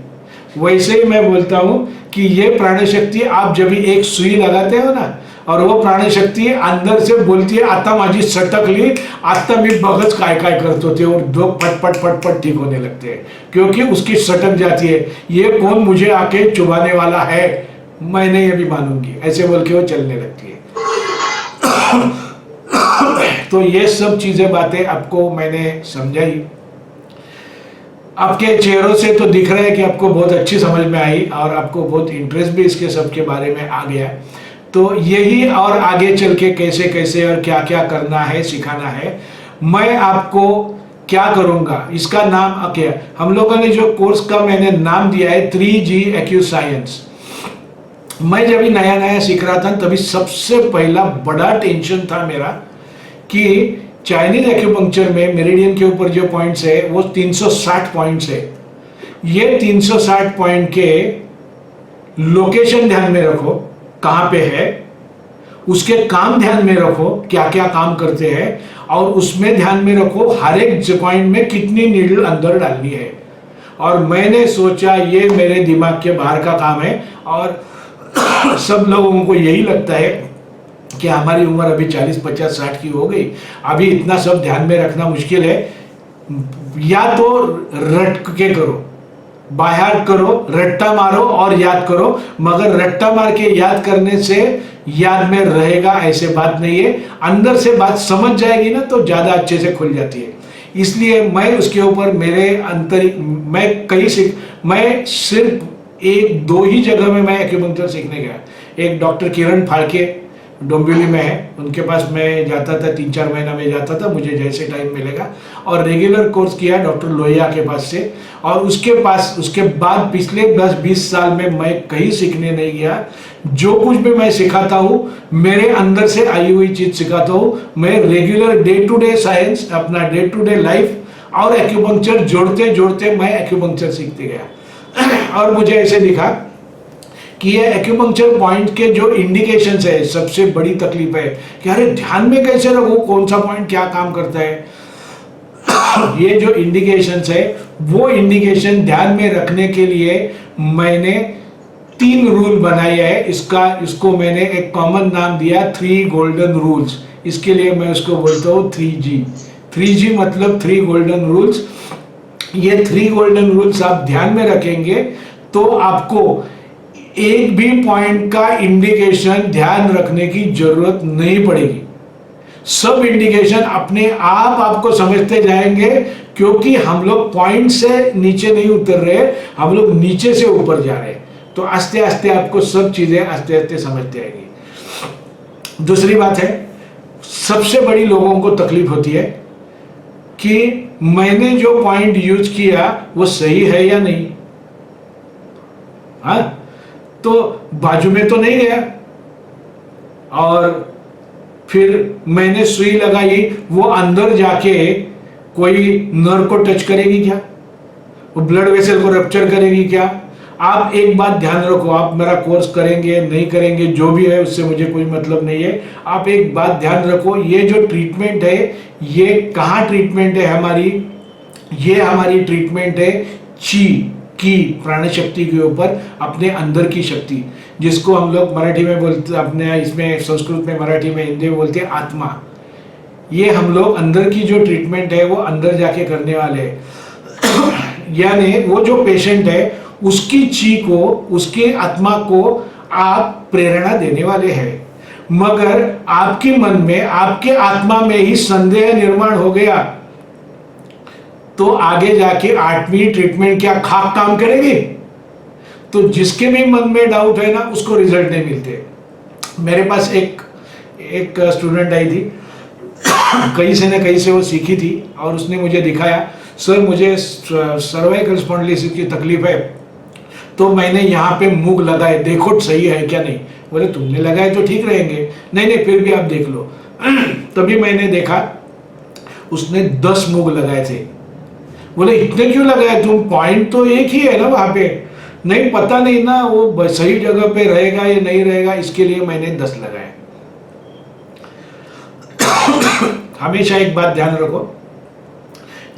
वैसे ही मैं बोलता हूं कि ये प्राण शक्ति, आप जब भी एक सुई लगाते हो ना, और वो प्राण शक्ति अंदर से बोलती है आता माझी सटकली, आता मी बगच काय काय करत होते, और दो पट पट ठीक होने लगते हैं, क्योंकि उसकी सटक जाती है, ये कौन मुझे आके चुभाने वाला है, मैं नहीं अभी मानूंगी, ऐसे बोल के वो चलने लगती है। तो ये सब चीजें, बातें आपको मैंने समझाई। आपके चेहरों से तो दिख रहा है कि आपको बहुत अच्छी समझ में आई और आपको बहुत इंटरेस्ट भी इसके सब के बारे में आ गया। तो यही और आगे चल के कैसे कैसे और क्या क्या करना है, सिखाना है, मैं आपको क्या करूंगा, इसका नाम क्या, हम लोगों ने जो कोर्स का मैंने नाम दिया है 3G एक्यूसाइंस। मैं जब नया नया सीख रहा था तभी सबसे पहला बड़ा टेंशन था मेरा कि चाइनीज एक्यूपंक्चर में मेरिडियन के ऊपर जो पॉइंट्स है वो 360 पॉइंट्स है। ये 360 पॉइंट के लोकेशन ध्यान में रखो, कहां पे है, उसके काम ध्यान में रखो, क्या क्या काम करते हैं, और उसमें ध्यान में रखो हर एक पॉइंट में कितनी नीडल अंदर डालनी है। और मैंने सोचा ये मेरे दिमाग के बाहर का काम है, और सब लोगों को यही लगता है कि हमारी उम्र अभी 40, 50, 60 की हो गई, अभी इतना सब ध्यान में रखना मुश्किल है। या तो रट के करो, बाहर करो, रट्टा मारो और याद करो, मगर रट्टा मार के याद करने से याद में रहेगा ऐसे बात नहीं है। अंदर से बात समझ जाएगी ना तो ज्यादा अच्छे से खुल जाती है। इसलिए मैं उसके ऊपर मेरे मैं सिर्फ एक दो ही जगह में मैं एक्यूपंक्चर सीखने गया। एक डॉक्टर किरण फाड़के डोंबिवली में है, उनके पास मैं जाता था, 3-4 महीना में जाता था, मुझे जैसे टाइम मिलेगा। और रेगुलर कोर्स किया डॉक्टर लोहिया के पास से। और उसके बाद पिछले 10-20 साल में मैं कहीं सीखने नहीं गया। जो कुछ भी मैं सिखाता हूँ मेरे अंदर से आई हुई चीज सिखाता हूँ। मैं regular day to day science, अपना डे टू डे लाइफ और एक्यूपंक्चर जोड़ते जोड़ते मैं एक्यूपंक्चर सीखते गया। और मुझे ऐसे दिखा कि ये एक्यूपंक्चर पॉइंट के जो इंडिकेशंस है, सबसे बड़ी तकलीफ है कि अरे ध्यान में कैसे रखूं, कौन सा पॉइंट क्या काम करता है। ये जो इंडिकेशंस है, वो इंडिकेशन ध्यान में रखने के लिए मैंने 3 रूल बनाए हैं। इसको मैंने एक कॉमन नाम दिया 3 गोल्डन रूल्स। इसके लिए मैं उसको बोलता हूँ 3G। 3G मतलब 3 गोल्डन रूल्स। ये 3 गोल्डन रूल्स आप ध्यान में रखेंगे तो आपको एक भी पॉइंट का इंडिकेशन ध्यान रखने की जरूरत नहीं पड़ेगी। सब इंडिकेशन अपने आप आपको समझते जाएंगे, क्योंकि हम लोग पॉइंट से नीचे नहीं उतर रहे, हम लोग नीचे से ऊपर जा रहे हैं। तो आस्ते आस्ते आपको सब चीजें आस्ते आस्ते समझते आएगी। दूसरी बात है, सबसे बड़ी लोगों को तकलीफ होती है कि मैंने जो पॉइंट यूज किया वो सही है या नहीं। हाँ, तो बाजू में तो नहीं गया, और फिर मैंने सुई लगाई, वो अंदर जाके कोई नर्व को टच करेगी क्या, वो ब्लड वेसल को रप्चर करेगी क्या। आप एक बात ध्यान रखो, आप मेरा कोर्स करेंगे नहीं करेंगे जो भी है उससे मुझे कोई मतलब नहीं है। आप एक बात ध्यान रखो, ये जो ट्रीटमेंट है ये कहाँ ट्रीटमेंट है हमारी, ये हमारी ट्रीटमेंट है ची की प्राण शक्ति के ऊपर, अपने अंदर की शक्ति, जिसको हम लोग मराठी में बोलते, अपने इसमें संस्कृत में, मराठी में, हिंदी में बोलते हैं आत्मा। ये हम लोग अंदर की जो ट्रीटमेंट है वो अंदर जाके करने वाले हैं। यानी वो जो पेशेंट है उसकी ची को, उसके आत्मा को आप प्रेरणा देने वाले हैं। मगर आपके मन में, आपके आत्मा में ही संदेह निर्माण हो गया तो आगे जाके 8वीं ट्रीटमेंट क्या खाक काम करेगी। तो जिसके भी मन में डाउट है ना उसको रिजल्ट नहीं मिलते। मेरे पास एक स्टूडेंट आई थी, कहीं से न कहीं से वो सीखी थी और उसने मुझे दिखाया, सर मुझे सर्वाइकल स्पॉन्डिलोसिस की तकलीफ है, तो मैंने यहाँ पे मूव लगाए, देखो सही है क्या नहीं। बोले तुमने लगाए तो ठीक रहेंगे, नहीं नहीं फिर भी आप देख लो। तभी मैंने देखा उसने 10 मूव लगाए थे। बोले इतने क्यों लगाए तुम, पॉइंट तो एक ही है ना वहां पे। नहीं पता नहीं ना वो सही जगह पे रहेगा या नहीं रहेगा, इसके लिए मैंने 10 लगाए। हमेशा एक बात ध्यान रखो,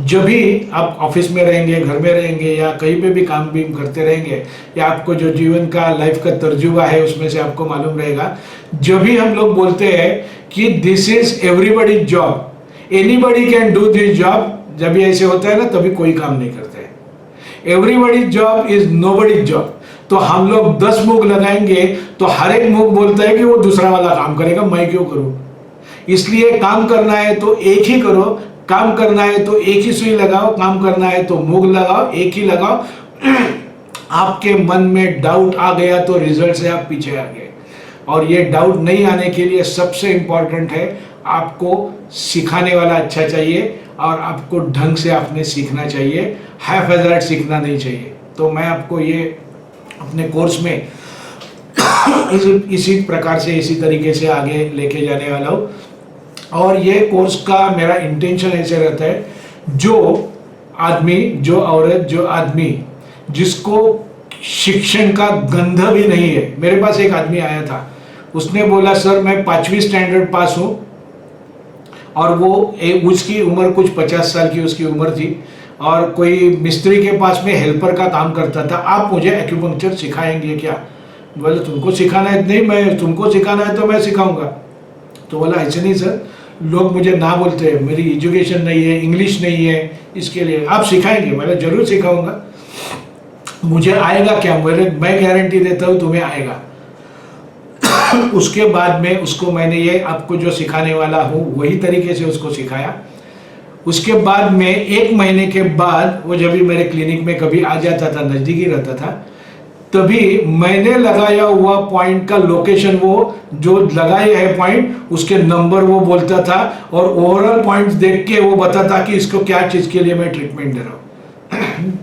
जब भी आप ऑफिस में रहेंगे, घर में रहेंगे या कहीं पे भी काम भी करते रहेंगे, या आपको जो जीवन का लाइफ का तर्जुबा है उसमें से आपको मालूम रहेगा, जब भी हम लोग बोलते हैं कि this is everybody job, anybody can do this job, जब भी ऐसे होता है ना तभी कोई काम नहीं करते हैं। Everybody job is nobody job. तो हम लोग 10 मूव लगाएंगे तो हर एक मूव बोलता है कि वो दूसरा वाला काम करेगा, मैं क्यों करूं। इसलिए काम करना है तो एक ही करो, काम करना है तो एक ही सुई लगाओ, काम करना है तो मूव लगाओ, एक ही लगाओ। आपके मन में डाउट आ गया तो रिजल्ट से आप पीछे आ गए। और ये डाउट नहीं आने के लिए सबसे इंपॉर्टेंट है, आपको सिखाने वाला अच्छा चाहिए और आपको ढंग से आपने सीखना चाहिए, हैफेजार्ड सीखना नहीं चाहिए। तो मैं आपको ये अपने कोर्स में इसी प्रकार से, इसी तरीके से आगे लेके जाने वाला हूँ। और ये कोर्स का मेरा इंटेंशन ऐसे रहता है, जो आदमी, जो औरत, जो आदमी जिसको शिक्षण का गंध भी नहीं है। मेरे पास एक आदमी आया था, उसने बोला सर मैं 5वीं स्टैंडर्ड पास हूँ, और वो उसकी उम्र कुछ 50 साल की उसकी उम्र थी, और कोई मिस्त्री के पास में हेल्पर का काम करता था। आप मुझे एक्यूपंक्चर सिखाएंगे क्या? बोले तुमको सिखाना है? नहीं, मैं तुमको सिखाना है तो मैं सिखाऊंगा। तो बोला ऐसे नहीं सर, लोग मुझे ना बोलते हैं, मेरी एजुकेशन नहीं है, इंग्लिश नहीं है, इसके लिए आप सिखाएंगे? मैं जरूर सिखाऊंगा। मुझे आएगा क्या? मैं गारंटी देता हूँ तुम्हें आएगा। उसके बाद में उसको मैंने ये आपको जो सिखाने वाला हूँ वही तरीके से उसको सिखाया। उसके बाद में 1 महीने के बाद वो जब भी मेरे क्लिनिक में कभी आ जाता था, नज़दीक ही रहता था, तभी मैंने लगाया हुआ पॉइंट का लोकेशन, वो जो लगाए है पॉइंट उसके नंबर वो बोलता था, और ओवरऑल पॉइंट्स देख के वो बताता कि इसको क्या चीज़ के लिए मैं ट्रीटमेंट दे रहा हूँ।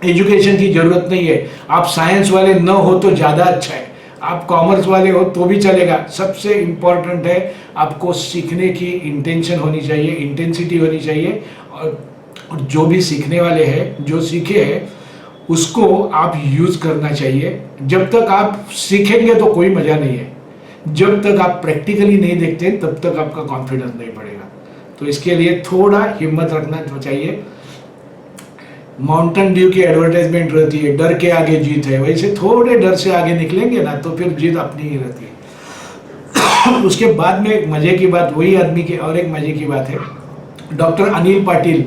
एजुकेशन की जरूरत नहीं है, आप साइंस वाले न हो तो ज़्यादा अच्छा है, आप कॉमर्स वाले हो तो भी चलेगा। सबसे इम्पॉर्टेंट है आपको सीखने की इंटेंशन होनी चाहिए, इंटेंसिटी होनी चाहिए। और जो भी सीखने वाले हैं, जो सीखे हैं, उसको आप यूज़ करना चाहिए। जब तक आप सीखेंगे तो कोई मज़ा नहीं है, जब तक आप प्रैक्टिकली नहीं देखते तब तक आपका कॉन्फिडेंस नहीं बढ़ेगा। तो इसके लिए थोड़ा हिम्मत रखना चाहिए। माउंटेन ड्यू की एडवर्टाइजमेंट रहती है, डर के आगे जीत है, वैसे थोड़े डर से आगे निकलेंगे ना तो फिर जीत अपनी ही रहती है। उसके बाद में एक मजे की बात, वही आदमी की और एक मजे की बात है, डॉक्टर अनिल पाटिल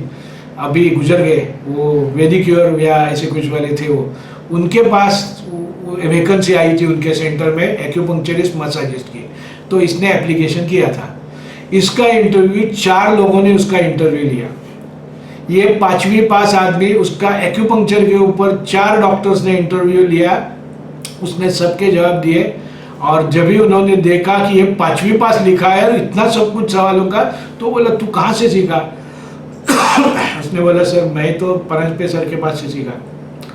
अभी गुजर गए, वो वेदिक्योर या ऐसे कुछ वाले थे, वो उनके पास वैकेंसी आई थी उनके सेंटर में एक्यूपंक्चरिस्ट मसाजिस्ट की। तो इसने एप्लीकेशन किया था, इसका इंटरव्यू 4 लोगों ने उसका इंटरव्यू लिया। ये 5वीं पास आदमी, उसका एक्यूपंक्चर के ऊपर 4 डॉक्टर्स ने इंटरव्यू लिया, उसने सबके जवाब दिए। और जब भी उन्होंने देखा कि ये 5वीं पास लिखा है, इतना सब कुछ सवालों का, तो बोला तू कहाँ से सीखा? उसने बोला सर मैं तो परांजपे सर के पास से सीखा।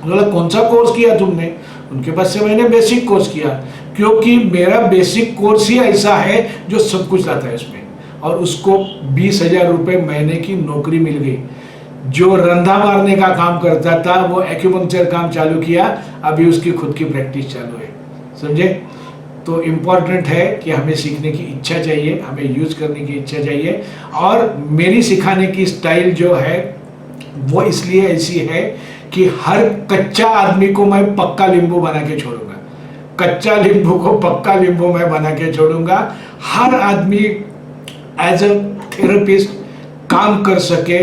बोला कौन सा कोर्स किया तुमने? उनके पास से मैंने बेसिक कोर्स किया, क्योंकि मेरा बेसिक कोर्स ही ऐसा है जो सब कुछ आता है उसमें। और उसको 20,000 रुपये महीने की नौकरी मिल गई। जो रंधा मारने का काम करता था वो एक्यूपंक्चर काम चालू किया, अभी उसकी खुद की प्रैक्टिस चालू है। समझे? तो इम्पॉर्टेंट है कि हमें सीखने की इच्छा चाहिए, हमें यूज करने की इच्छा चाहिए। और मेरी सिखाने की स्टाइल जो है वो इसलिए ऐसी है कि हर कच्चा आदमी को मैं पक्का नींबू बना के छोड़ूंगा, कच्चा नींबू को पक्का नींबू मैं बना के छोड़ूंगा। हर आदमी एज अ थेरेपिस्ट काम कर सके,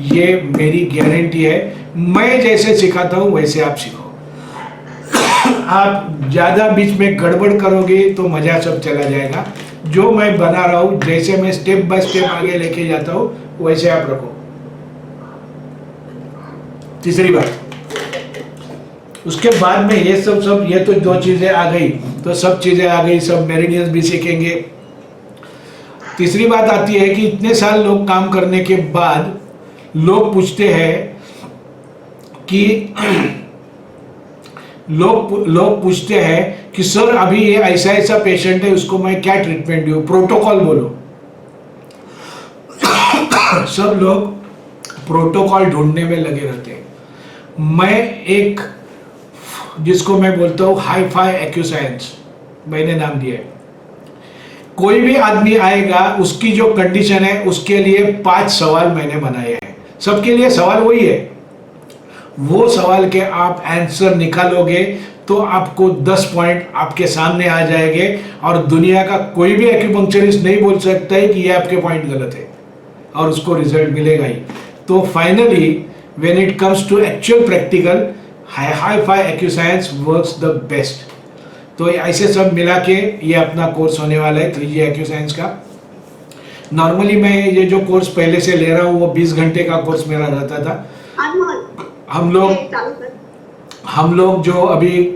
ये मेरी गारंटी है। मैं जैसे सिखाता हूँ वैसे आप सीखो। आप ज़्यादा बीच में गड़बड़ करोगे तो मज़ा सब चला जाएगा। जो मैं बना रहा हूँ, जैसे मैं स्टेप बाय स्टेप आगे लेके जाता हूँ, वैसे आप रखो। तीसरी बात, उसके बाद में ये तो 2 चीज़ें आ गई। तो सब चीज़ें आ गई, सब मेरिडियंस भी सीखेंगे। तीसरी बात आती है कि इतने साल लोग काम करने के बाद लोग पूछते हैं कि लोग पूछते हैं कि सर अभी ये ऐसा ऐसा पेशेंट है, उसको मैं क्या ट्रीटमेंट दूँ, प्रोटोकॉल बोलो। सब लोग प्रोटोकॉल ढूंढने में लगे रहते हैं। मैं एक, जिसको मैं बोलता हूँ हाई फाई एक्यूसाइंस, मैंने नाम दिया है। कोई भी आदमी आएगा, उसकी जो कंडीशन है उसके लिए 5 सवाल मैंने बनाए हैं। सबके लिए सवाल वही है, वो सवाल के आप आंसर निकालोगे तो आपको 10 पॉइंट आपके सामने आ जाएंगे, और दुनिया का कोई भी एक्यूपंक्चरिस्ट नहीं बोल सकता है कि ये आपके पॉइंट गलत है, और उसको रिजल्ट मिलेगा ही। तो finally when it comes to actual practical, hi-fi acuscience works the best. तो ऐसे सब मिला के ये अपना कोर्स होने वाला है 3G एक्यूसाइंस का। नॉर्मली मैं ये जो कोर्स पहले से ले रहा हूँ वो 20 घंटे का कोर्स मेरा रहता था। हम लोग जो अभी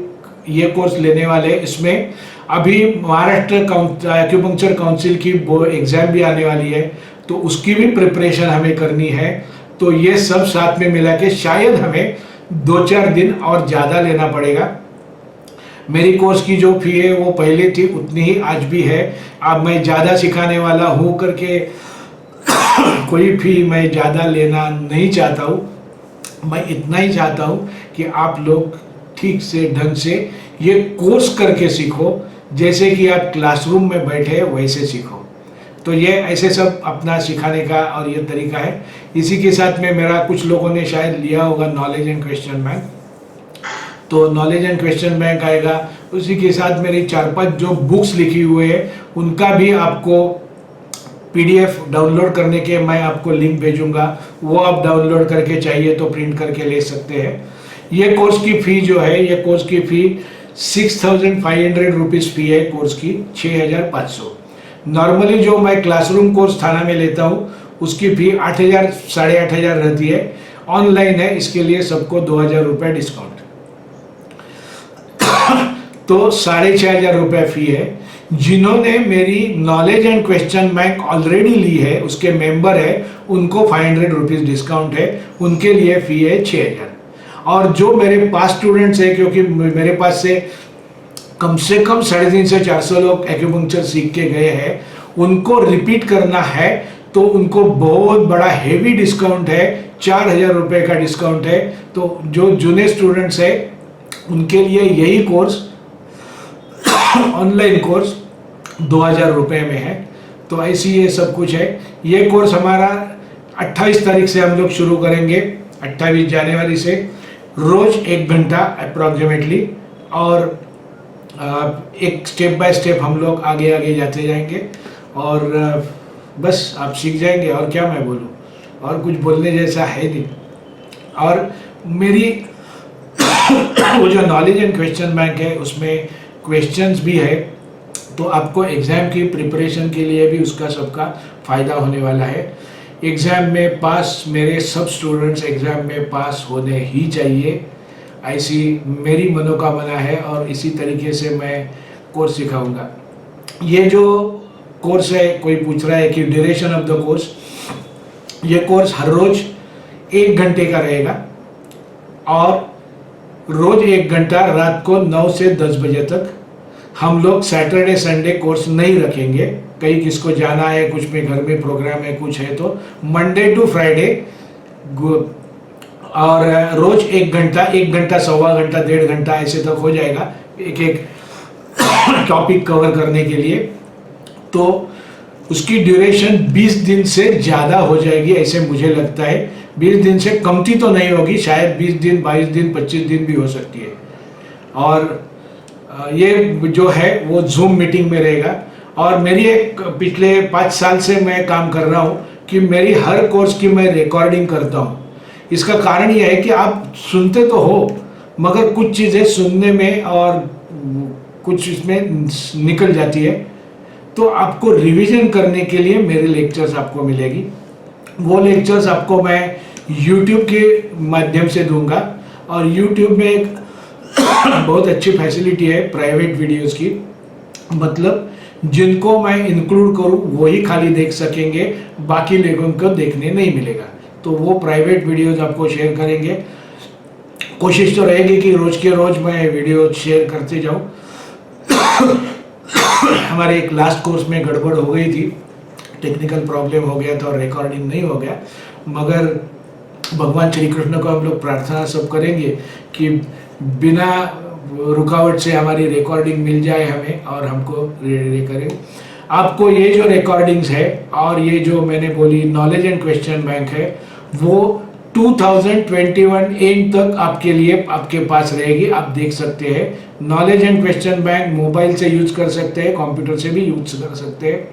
ये कोर्स लेने वाले, इसमें अभी महाराष्ट्र एक्यूपंक्चर काउंसिल की वो एग्जाम भी आने वाली है, तो उसकी भी प्रिपरेशन हमें करनी है। तो ये सब साथ में मिला के शायद हमें 2-4 दिन और ज़्यादा लेना पड़ेगा। मेरी कोर्स की जो फी है वो पहले थी उतनी ही आज भी है। अब मैं ज़्यादा सिखाने वाला हूँ करके कोई फी मैं ज़्यादा लेना नहीं चाहता हूँ। मैं इतना ही चाहता हूँ कि आप लोग ठीक से ढंग से ये कोर्स करके सीखो, जैसे कि आप क्लासरूम में बैठे वैसे सीखो। तो ये ऐसे सब अपना सिखाने का और ये तरीका है। इसी के साथ में मेरा, कुछ लोगों ने शायद लिया होगा नॉलेज एंड क्वेश्चन बैंक, तो नॉलेज एंड क्वेश्चन बैंक आएगा। उसी के साथ मेरी 4-5 जो बुक्स लिखी हुए हैं उनका भी आपको PDF डाउनलोड करने के मैं आपको लिंक भेजूंगा, वो आप डाउनलोड करके चाहिए तो प्रिंट करके ले सकते हैं। ये कोर्स की फ़ी जो है, ये कोर्स की फ़ी 6500 रुपीज़ फ़ी है कोर्स की, 6500। नॉर्मली जो मैं क्लासरूम कोर्स थाना में लेता हूँ उसकी फ़ी 8000 8,500 रहती है। ऑनलाइन है, इसके लिए सबको 2000 रुपये डिस्काउंट, तो 6500 रुपये फ़ी है। जिन्होंने मेरी knowledge and question bank already ली है, उसके मेंबर है, उनको 500 रुपीज़ डिस्काउंट है, उनके लिए फ़ी है 6000। और जो मेरे पास स्टूडेंट्स है, क्योंकि मेरे पास से कम 350 से 400 लोग एक्यूपंक्चर सीख के गए हैं, उनको रिपीट करना है तो उनको बहुत बड़ा हेवी डिस्काउंट है, 4000 रुपये का डिस्काउंट है। तो जो जूनियर स्टूडेंट्स है उनके लिए यही कोर्स, ऑनलाइन कोर्स 2000 रुपये में है। तो ऐसी ये सब कुछ है। ये कोर्स हमारा 28 तारीख से हम लोग शुरू करेंगे, 28 जनवरी से, रोज 1 घंटा अप्रॉक्सीमेटली, और एक स्टेप बाय स्टेप हम लोग आगे आगे जाते जाएंगे, और बस आप सीख जाएंगे। और क्या मैं बोलूँ, और कुछ बोलने जैसा है नहीं। और मेरी वो जो नॉलेज एंड क्वेश्चन बैंक है उसमें क्वेश्चंस भी है, तो आपको एग्ज़ाम की प्रिपरेशन के लिए भी उसका सबका फ़ायदा होने वाला है। एग्ज़ाम में पास, मेरे सब स्टूडेंट्स एग्ज़ाम में पास होने ही चाहिए, ऐसी मेरी मनोकामना है, और इसी तरीके से मैं कोर्स सिखाऊंगा। ये जो कोर्स है, कोई पूछ रहा है कि ड्यूरेशन ऑफ द कोर्स, ये कोर्स हर रोज़ 1 घंटे का रहेगा, और रोज़ 1 घंटा रात को 9 से 10 बजे तक। हम लोग सैटरडे संडे कोर्स नहीं रखेंगे, कहीं किसको जाना है, कुछ में घर में प्रोग्राम है, कुछ है, तो मंडे टू फ्राइडे, और रोज 1 घंटा, 1 घंटा, सवा घंटा, 1.5 घंटा ऐसे तक हो जाएगा एक एक टॉपिक कवर करने के लिए। तो उसकी ड्यूरेशन 20 दिन से ज़्यादा हो जाएगी ऐसे मुझे लगता है। 20 दिन से कमती तो नहीं होगी, शायद 20 दिन, 22 दिन, 25 दिन भी हो सकती है। और ये जो है वो जूम मीटिंग में रहेगा। और मेरी एक पिछले 5 साल से मैं काम कर रहा हूँ कि मेरी हर कोर्स की मैं रिकॉर्डिंग करता हूँ। इसका कारण यह है कि आप सुनते तो हो, मगर कुछ चीज़ें सुनने में और कुछ इसमें निकल जाती है, तो आपको रिवीजन करने के लिए मेरे लेक्चर्स आपको मिलेगी। वो लेक्चर्स आपको मैं YouTube के माध्यम से दूंगा, और YouTube में एक बहुत अच्छी फैसिलिटी है प्राइवेट वीडियोस की, मतलब जिनको मैं इंक्लूड करूं वही खाली देख सकेंगे, बाकी लोगों को देखने नहीं मिलेगा। तो वो प्राइवेट वीडियोस आपको शेयर करेंगे। कोशिश तो रहेगी कि रोज के रोज मैं वीडियो शेयर करते जाऊं। हमारे एक लास्ट कोर्स में गड़बड़ हो गई थी, टेक्निकल प्रॉब्लम हो गया था और रिकॉर्डिंग नहीं हो गया, मगर भगवान श्री कृष्ण को हम लोग प्रार्थना सब करेंगे कि बिना रुकावट से हमारी रिकॉर्डिंग मिल जाए हमें, और हमको करें। आपको ये जो रिकॉर्डिंग्स है और ये जो मैंने बोली नॉलेज एंड क्वेश्चन बैंक है, वो 2021 एंड तक आपके लिए आपके पास रहेगी, आप देख सकते हैं। Knowledge and question bank mobile से यूज कर सकते हैं, कंप्यूटर से भी यूज कर सकते हैं।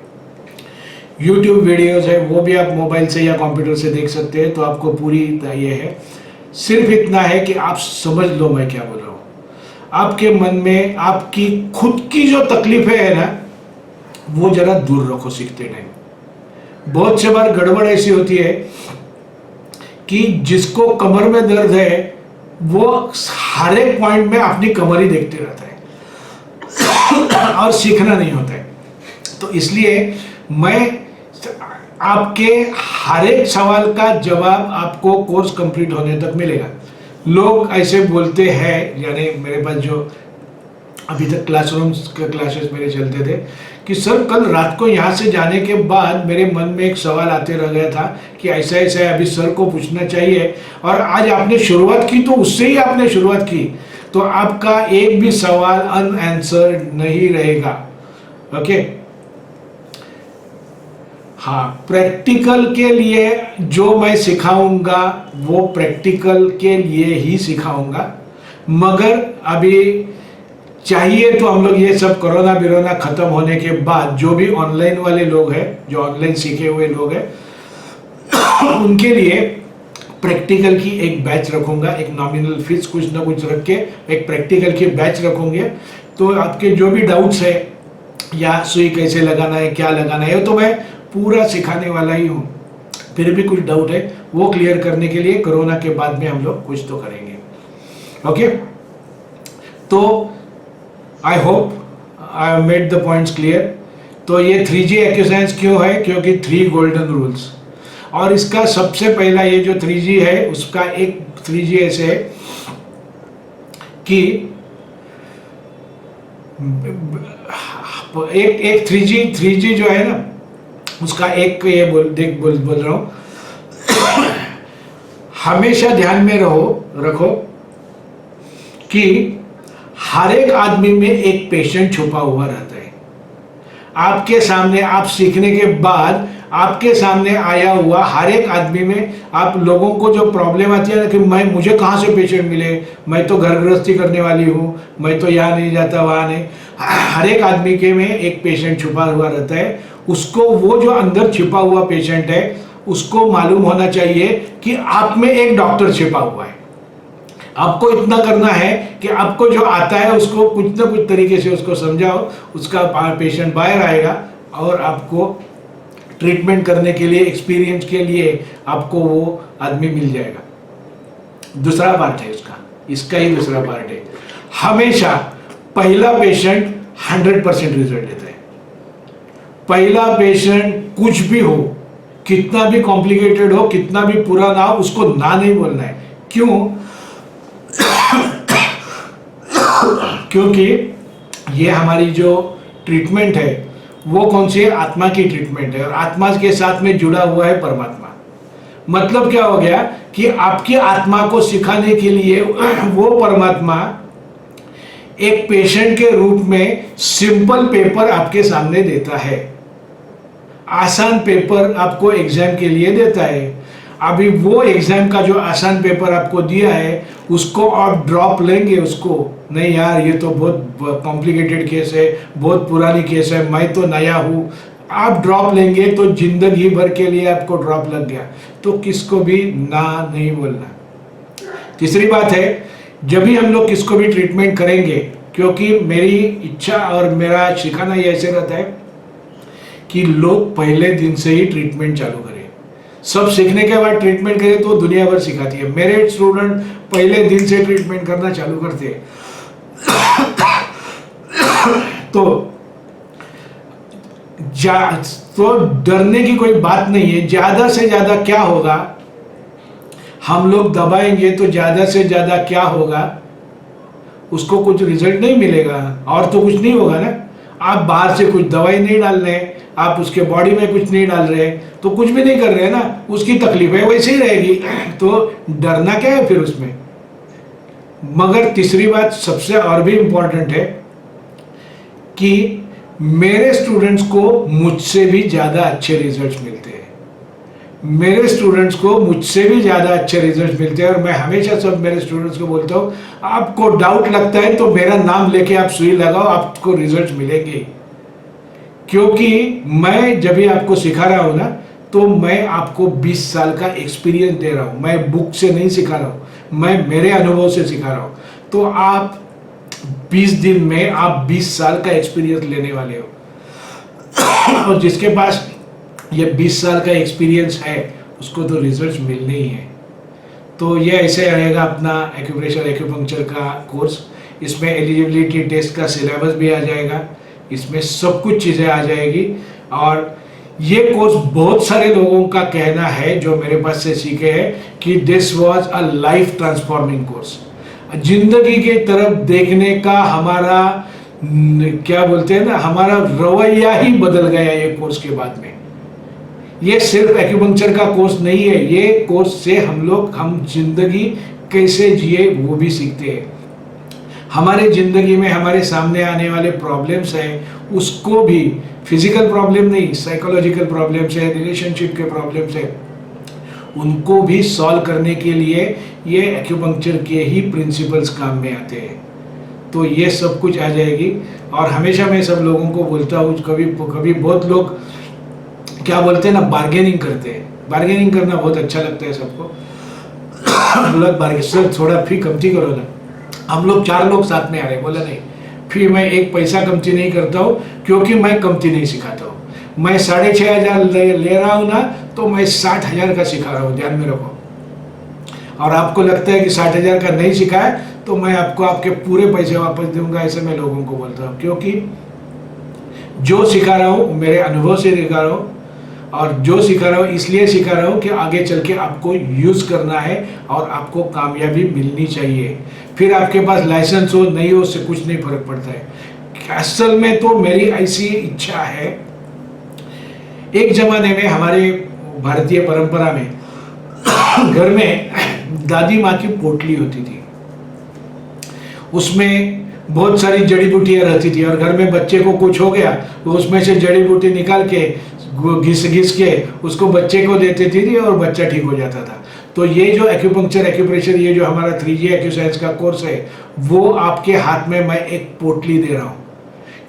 यूट्यूब वीडियोस है वो भी आप मोबाइल से या कंप्यूटर से देख सकते हैं। तो आपको पूरी ये है, सिर्फ इतना है कि आप समझ लो मैं क्या बोल रहा हूँ। आपके मन में आपकी खुद की जो तकलीफें है ना, वो जरा दूर रखो सीखते टाइम। बहुत से बार गड़बड़ ऐसी होती है कि जिसको कमर में दर्द है वो हर एक पॉइंट में अपनी कमर ही देखते रहता है और सीखना नहीं होता है। तो इसलिए मैं आपके हर एक सवाल का जवाब आपको कोर्स कंप्लीट होने तक मिलेगा। लोग ऐसे बोलते हैं, यानी मेरे पास जो अभी तक क्लासरूम्स के क्लासेस मेरे चलते थे, कि सर कल रात को यहाँ से जाने के बाद मेरे मन में एक सवाल आते रह गया था कि ऐसा ऐसा है, अभी सर को पूछना चाहिए, और आज आपने शुरुआत की तो उससे ही आपने शुरुआत की, तो आपका एक भी सवाल अनआंसर्ड नहीं रहेगा। ओके, हाँ, प्रैक्टिकल के लिए जो मैं सिखाऊंगा वो प्रैक्टिकल के लिए ही सिखाऊंगा, मगर अभी चाहिए तो हम लोग ये सब कोरोना बिरोना खत्म होने के बाद जो भी ऑनलाइन वाले लोग हैं, जो ऑनलाइन सीखे हुए लोग हैं, उनके लिए प्रैक्टिकल की एक बैच रखूंगा, एक नॉमिनल फीस कुछ ना कुछ रख के एक प्रैक्टिकल की बैच रखूंगे। तो आपके जो भी डाउट्स है, या सुई कैसे लगाना है, क्या लगाना है, तो मैं पूरा सिखाने वाला ही हूँ। फिर भी कुछ डाउट है वो क्लियर करने के लिए कोरोना के बाद में हम लोग कुछ तो करेंगे। ओके, तो I hope I have made the points clear. तो ये 3G एक्यूसाइंस क्यों है? क्योंकि 3 गोल्डन रूल्स, और इसका सबसे पहला ये जो 3G है उसका एक 3G ऐसे है कि एक 3G जो है ना, उसका एक ये बोल रहा हूं, हमेशा ध्यान में रखो कि हर एक आदमी में एक पेशेंट छुपा हुआ रहता है। आपके सामने, आप सीखने के बाद आपके सामने आया हुआ हर एक आदमी में, आप लोगों को जो प्रॉब्लम आती है ना कि मुझे कहाँ से पेशेंट मिले, मैं तो घर गृहस्थी करने वाली हूँ, मैं तो यहाँ नहीं जाता वहाँ नहीं, हर एक आदमी के में एक पेशेंट छुपा हुआ रहता है। उसको वो जो अंदर छिपा हुआ पेशेंट है उसको मालूम होना चाहिए कि आप में एक डॉक्टर छिपा हुआ है। आपको इतना करना है कि आपको जो आता है उसको कुछ ना कुछ तरीके से उसको समझाओ, उसका पेशेंट बाहर आएगा और आपको ट्रीटमेंट करने के लिए, एक्सपीरियंस के लिए आपको वो आदमी मिल जाएगा। दूसरा पार्ट है इसका ही दूसरा पार्ट है, हमेशा पहला पेशेंट 100% रिजल्ट देता है। पहला पेशेंट कुछ भी हो, कितना भी कॉम्प्लिकेटेड हो, कितना भी पुराना हो, उसको ना नहीं बोलना है। क्यों? क्योंकि ये हमारी जो ट्रीटमेंट है वो कौन सी है? आत्मा की ट्रीटमेंट है, और आत्मा के साथ में जुड़ा हुआ है परमात्मा। मतलब क्या हो गया कि आपकी आत्मा को सिखाने के लिए वो परमात्मा एक पेशेंट के रूप में सिंपल पेपर आपके सामने देता है, आसान पेपर आपको एग्जाम के लिए देता है। अभी वो एग्जाम का जो आसान पेपर आपको दिया है उसको आप ड्रॉप लेंगे, उसको नहीं यार ये तो बहुत कॉम्प्लिकेटेड केस है, बहुत पुरानी केस है, मैं तो नया हूँ, आप ड्रॉप लेंगे तो जिंदगी भर के लिए आपको ड्रॉप लग गया। तो किसको भी ना नहीं बोलना। तीसरी बात है, जब भी हम लोग किसको भी ट्रीटमेंट करेंगे, क्योंकि मेरी इच्छा और मेरा सिखाना ये ऐसे रहता है कि लोग पहले दिन से ही ट्रीटमेंट चालू करें। सब सीखने के बाद ट्रीटमेंट करें तो दुनिया भर सिखाती है। मेरे स्टूडेंट पहले दिन से ट्रीटमेंट करना चालू करते हैं। तो तो डरने की कोई बात नहीं है। ज़्यादा से ज़्यादा क्या होगा, हम लोग दबाएंगे तो ज़्यादा से ज़्यादा क्या होगा, उसको कुछ रिजल्ट नहीं मिलेगा और तो कुछ नहीं होगा ना। आप बाहर से कुछ दवाई नहीं डाल रहे, आप उसके बॉडी में कुछ नहीं डाल रहे, तो कुछ भी नहीं कर रहे हैं ना, उसकी तकलीफें वैसे ही रहेगी। तो डरना क्या है फिर उसमें। मगर तीसरी बात सबसे और भी इम्पोर्टेंट है कि मेरे स्टूडेंट्स को मुझसे भी ज़्यादा अच्छे रिजल्ट्स मिलते हैं। मेरे स्टूडेंट्स को मुझसे भी ज़्यादा अच्छे रिजल्ट्स मिलते हैं और मैं हमेशा सब मेरे स्टूडेंट्स को बोलता हूँ, आपको डाउट लगता है तो मेरा नाम लेके आप सुई लगाओ, आपको रिजल्ट्स मिलेंगे। क्योंकि मैं जब भी आपको सिखा रहा हूँ ना, तो मैं आपको 20 साल का एक्सपीरियंस दे रहा हूँ। मैं बुक से नहीं सिखा रहा हूँ, मैं मेरे अनुभव से सिखा रहा हूँ। तो आप 20 दिन में आप 20 साल का एक्सपीरियंस लेने वाले हो। और जिसके पास ये 20 साल का एक्सपीरियंस है उसको तो रिजल्ट मिलने ही है। तो ये ऐसे रहेगा अपना एक्यूप्रेशर एक्यूपंक्चर का कोर्स। इसमें एलिजिबिलिटी टेस्ट का सिलेबस भी आ जाएगा, इसमें सब कुछ चीज़ें आ जाएगी। और ये कोर्स बहुत सारे लोगों का कहना है जो मेरे पास से सीखे हैं कि this was a life transforming course. जिंदगी के तरफ देखने का हमारा क्या बोलते हैं ना, हमारा रवैया ही बदल गया ये कोर्स के बाद में। ये सिर्फ एक्यूपंक्चर का कोर्स नहीं है, ये कोर्स से हम जिंदगी कैसे जिए वो भी सीखते हैं। हमारे जिंदगी में हमारे सामने आने वाले प्रॉब्लम्स हैं उसको भी, फिजिकल प्रॉब्लम नहीं, साइकोलॉजिकल प्रॉब्लम्स है, रिलेशनशिप के प्रॉब्लम्स है, उनको भी सॉल्व करने के लिए ये एक्यूपंक्चर के ही प्रिंसिपल्स काम में आते हैं। तो ये सब कुछ आ जाएगी। और हमेशा मैं सब लोगों को बोलता हूँ, कभी कभी बहुत लोग क्या बोलते हैं ना, बार्गेनिंग करते हैं। बार्गेनिंग करना बहुत अच्छा लगता है सबको। बोला बार्गेन सर थोड़ा फी कमती करो ना, हम लोग 4 लोग साथ में आ रहे हैं। बोला नहीं, फी मैं 1 पैसा कमती नहीं करता हूँ, क्योंकि मैं कमती नहीं सिखाता हूँ। मैं 6,500 ले रहा हूँ ना, तो मैं 60,000 का सिखा रहा हूँ, ध्यान में रखो। और आपको लगता है कि 60,000 का नहीं सिखाया तो मैं आपको आपके पूरे पैसे वापस दूंगा, ऐसे मैं लोगों को बोलता हूँ। क्योंकि जो सिखा रहा हूँ मेरे अनुभव से सिखा रहा हूँ, और जो सिखा रहा हूँ इसलिए सिखा रहा हूँ कि आगे चल के आपको यूज़ करना है और आपको कामयाबी मिलनी चाहिए। फिर आपके पास लाइसेंस हो नहीं हो, उससे कुछ नहीं फर्क पड़ता है। असल में तो मेरी ऐसी इच्छा है, एक जमाने में हमारे भारतीय परंपरा में घर में दादी माँ की पोटली होती थी, उसमें बहुत सारी जड़ी बूटियाँ रहती थी। और घर में बच्चे को कुछ हो गया तो उसमें से जड़ी बूटी निकाल के घिस के उसको बच्चे को देते थी और बच्चा ठीक हो जाता था। तो ये जो एक्यूपंक्चर एक्यूप्रेशर, ये जो हमारा 3G एक्यूसाइंस का कोर्स है, वो आपके हाथ में मैं एक पोटली दे रहा हूँ।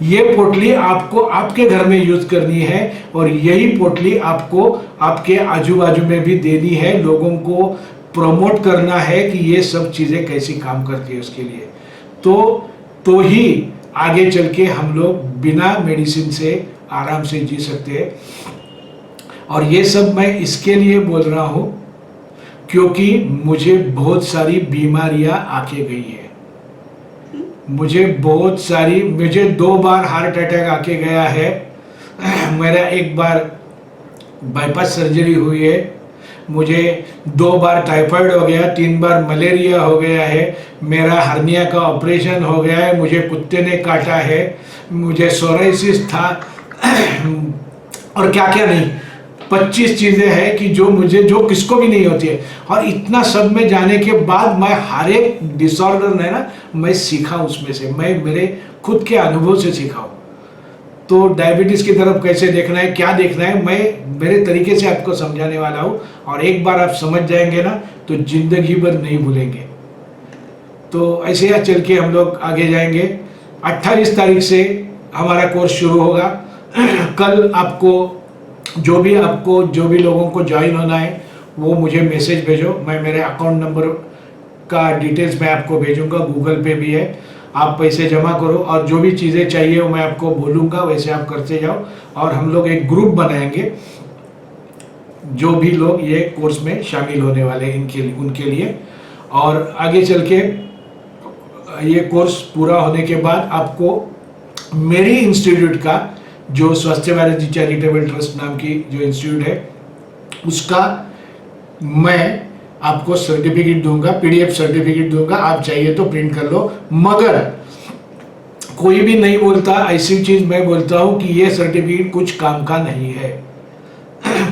ये पोटली आपको आपके घर में यूज करनी है और यही पोटली आपको आपके आजू बाजू में भी देनी है। लोगों को प्रमोट करना है कि ये सब चीज़ें कैसी काम करती है उसके लिए। तो ही आगे चल के हम लोग बिना मेडिसिन से आराम से जी सकते हैं। और ये सब मैं इसके लिए बोल रहा हूँ क्योंकि मुझे बहुत सारी बीमारियां आके गई है। मुझे 2 बार हार्ट अटैक आके गया है। मेरा 1 बार बाईपास सर्जरी हुई है। मुझे 2 बार टाइफाइड हो गया, 3 बार मलेरिया हो गया है, मेरा हर्निया का ऑपरेशन हो गया है, मुझे कुत्ते ने काटा है, मुझे सोराइसिस था और क्या क्या नहीं, 25 चीज़ें हैं कि जो किसको भी नहीं होती है। और इतना सब में जाने के बाद मैं हर एक डिसऑर्डर है ना, मैं सीखा उसमें से, मैं मेरे खुद के अनुभव से सीखा हूँ। तो डायबिटीज़ की तरफ कैसे देखना है, क्या देखना है, मैं मेरे तरीके से आपको समझाने वाला हूँ। और एक बार आप समझ जाएंगे ना तो जिंदगी भर नहीं भूलेंगे। तो ऐसे ही चल के हम लोग आगे जाएंगे। 28 तारीख से हमारा कोर्स शुरू होगा। कल आपको जो भी लोगों को ज्वाइन होना है वो मुझे मैसेज भेजो, मैं मेरे अकाउंट नंबर का डिटेल्स मैं आपको भेजूंगा, गूगल पे भी है, आप पैसे जमा करो और जो भी चीज़ें चाहिए वो मैं आपको बोलूँगा, वैसे आप करते जाओ। और हम लोग एक ग्रुप बनाएंगे जो भी लोग ये कोर्स में शामिल होने वाले हैं उनके लिए। और आगे चल के ये कोर्स पूरा होने के बाद आपको मेरी इंस्टीट्यूट का जो स्वास्थ्य भारती चैरिटेबल ट्रस्ट नाम की जो इंस्टीट्यूट है उसका मैं आपको सर्टिफिकेट दूंगा, पीडीएफ सर्टिफिकेट दूंगा, आप चाहिए तो प्रिंट कर लो। मगर कोई भी नहीं बोलता, ऐसी चीज मैं बोलता हूं कि ये सर्टिफिकेट कुछ काम का नहीं है।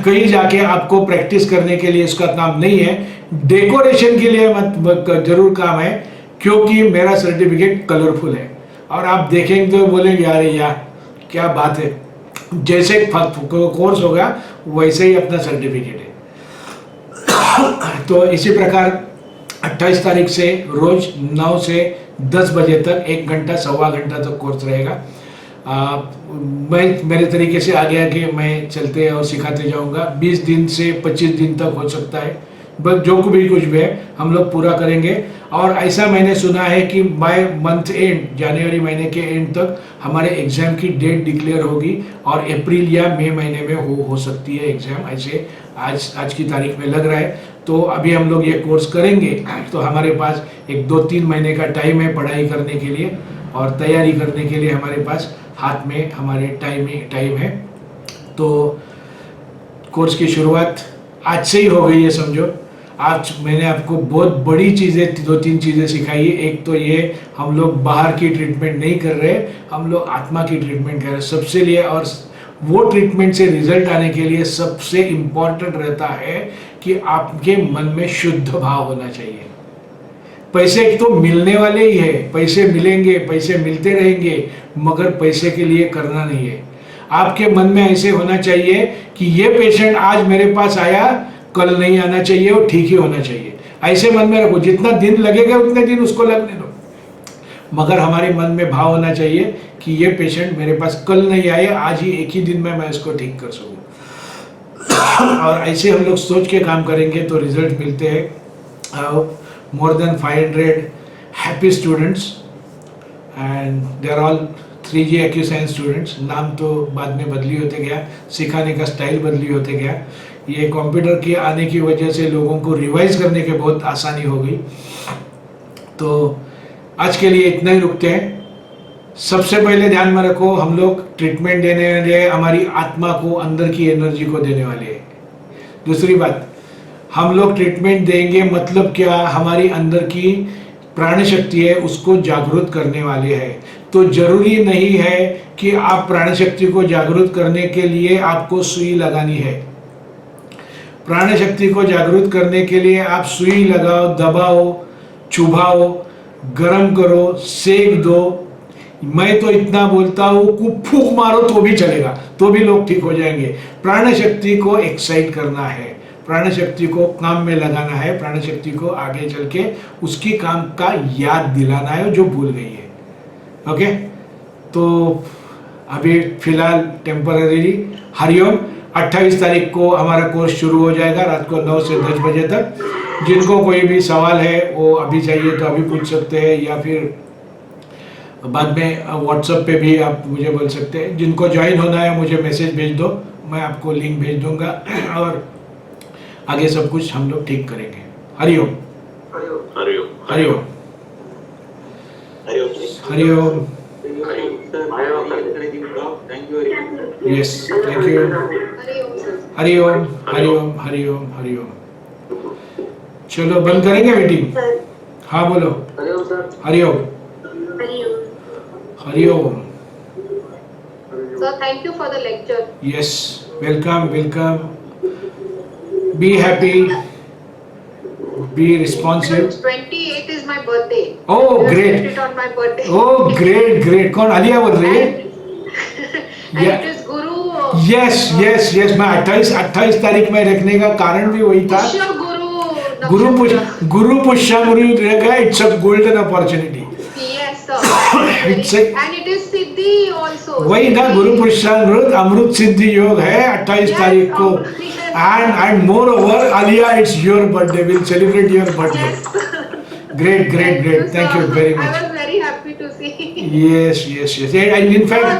कहीं जाके आपको प्रैक्टिस करने के लिए इसका काम नहीं है, डेकोरेशन के लिए मत जरूर काम है, क्योंकि मेरा सर्टिफिकेट कलरफुल है और आप देखेंगे तो बोलेंगे यार यार क्या बात है, जैसे कोर्स होगा वैसे ही अपना सर्टिफिकेट है। तो इसी प्रकार 28 तारीख से रोज 9 से 10 बजे तक 1 घंटा सवा घंटा तक कोर्स रहेगा। मैं मेरे तरीके से आगे आगे मैं चलते और सिखाते जाऊंगा। 20 दिन से 25 दिन तक हो सकता है, बस जो भी कुछ भी है हम लोग पूरा करेंगे। और ऐसा मैंने सुना है कि बाय मंथ एंड, जनवरी महीने के एंड तक हमारे एग्जाम की डेट डिक्लेयर होगी और अप्रैल या मई महीने में हो सकती है एग्जाम, ऐसे आज की तारीख में लग रहा है। तो अभी हम लोग ये कोर्स करेंगे तो हमारे पास 1-2-3 महीने का टाइम है पढ़ाई करने के लिए और तैयारी करने के लिए, हमारे पास हाथ में हमारे टाइम है। तो कोर्स की शुरुआत आज से ही हो गई है समझो। आज मैंने आपको बहुत बड़ी चीज़ें 2-3 चीज़ें सिखाई है। एक तो ये हम लोग बाहर की ट्रीटमेंट नहीं कर रहे, हम लोग आत्मा की ट्रीटमेंट कर रहे हैं सबसे लिए। और वो ट्रीटमेंट से रिजल्ट आने के लिए सबसे इम्पॉर्टेंट रहता है कि आपके मन में शुद्ध भाव होना चाहिए। पैसे तो मिलने वाले ही है, पैसे मिलेंगे, पैसे मिलते रहेंगे, मगर पैसे के लिए करना नहीं है। आपके मन में ऐसे होना चाहिए कि ये पेशेंट आज मेरे पास आया, कल नहीं आना चाहिए, वो ठीक ही होना चाहिए। ऐसे मन में रखो, जितना दिन लगेगा उतने दिन उसको लगने दो, मगर हमारे मन में भाव होना चाहिए कि ये पेशेंट मेरे पास कल नहीं आए, आज ही एक ही दिन में मैं इसको ठीक कर सकूं। और ऐसे हम लोग सोच के काम करेंगे तो रिजल्ट मिलते हैं। More than 500 happy students and they are all 3G AccuScience students. नाम तो बाद में बदली होते गया, सिखाने का स्टाइल बदली होते गया। ये कंप्यूटर के आने की वजह से लोगों को रिवाइज करने के बहुत आसानी हो गई। तो आज के लिए इतना ही रुकते हैं। सबसे पहले ध्यान में रखो, हम लोग ट्रीटमेंट देने वाले हमारी आत्मा को, अंदर की एनर्जी को देने वाले हैं। दूसरी बात, हम लोग ट्रीटमेंट देंगे मतलब क्या, हमारी अंदर की प्राण शक्ति है उसको जागृत करने वाले हैं। तो जरूरी नहीं है कि आप प्राण शक्ति को जागृत करने के लिए आपको सुई लगानी है। प्राण शक्ति को जागृत करने के लिए आप सुई लगाओ, दबाओ, चुभाओ, गरम करो, सेक दो। मैं तो इतना बोलता हूँ कि फूंक मारो तो भी चलेगा, तो भी लोग ठीक हो जाएंगे। प्राण शक्ति को एक्साइट करना है, प्राण शक्ति को काम में लगाना है, प्राण शक्ति को आगे चल के उसकी काम का याद दिलाना है जो भूल गई है। ओके, तो अभी फिलहाल टेम्पररी हरिओम। 28 तारीख को हमारा कोर्स शुरू हो जाएगा रात को 9 से 10 बजे तक। जिनको कोई भी सवाल है वो अभी चाहिए तो अभी पूछ सकते हैं, या फिर बाद में व्हाट्सएप पे भी आप मुझे बोल सकते हैं। जिनको ज्वाइन होना है मुझे मैसेज भेज दो, मैं आपको लिंक भेज दूंगा और आगे सब कुछ हम लोग ठीक करेंगे। Hariom Hariom Hariom Hariom. Yes, thank you. Hariom Hariom Hariom Hariom. चलो बंद करेंगे मीटिंग। हाँ बोलो। Hariom Hariom. Sir, thank you for the lecture. Yes, welcome, welcome. Be happy, be responsive. 28 is my birthday. Oh, I great. celebrate it on my birthday. Oh, great, great. कौन आलिया बोल रही है? And Yeah. it is Guru. Yes, yes, yes. मैं 28 तारीख में रखने का कारण भी वही था। Pushya Guru. गुरु पुष्यामुनि रहेगा। It's a golden opportunity. Yes, sir. It's a- And it is Siddhi also. वही ना, गुरु पुष्यामृत अमृत सिद्धि योग है 28 तारीख को। And moreover, Alia, it's your birthday. We'll celebrate your birthday. Yes. Great, great, great. Thank you very I much. was very happy to see. Yes, yes, yes. And in fact,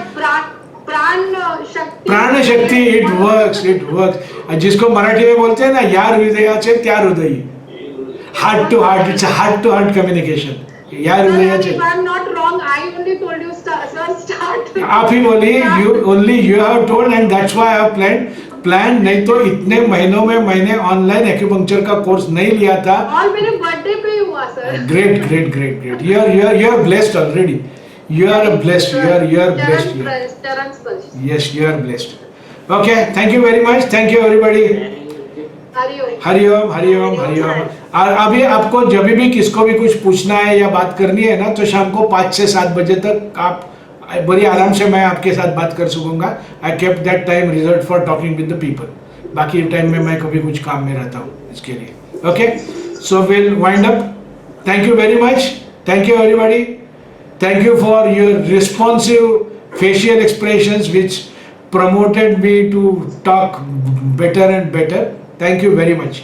प्राण शक्ति it works. जिसको मराठी में बोलते हैं ना, यार हृदयाचे त्या हृदयी. Heart to heart, it's a heart to heart communication. यार हृदयाचे. If I'm not wrong, I only told you, sir, start. आप ही बोली, you only you have told and that's why I have plan. नहीं तो इतने महीनों में मैंने ऑनलाइन एक्यूपंक्चर का कोर्स नहीं लिया था। और मेरे बर्थडे पे ही हुआ sir. Great great great great, you are blessed already, you are blessed, you are blessed, चरण स्पर्श। yes, you are blessed. Okay, thank you very much, thank you everybody. Hariom. Hariom Hariom Hariom. और अभी आपको जब भी किसको भी कुछ पूछना है या बात करनी है ना, तो शाम को 5 से 7 बजे तक आप बड़ी आराम से मैं आपके साथ बात कर सकूंगा। I kept that time reserve for talking with the people. बाकी टाइम में मैं कभी कुछ काम में रहता हूँ इसके लिए। Okay, so will wind up. Thank you very much, thank you everybody, thank you for your responsive facial expressions which promoted me to talk better and better. Thank you very much.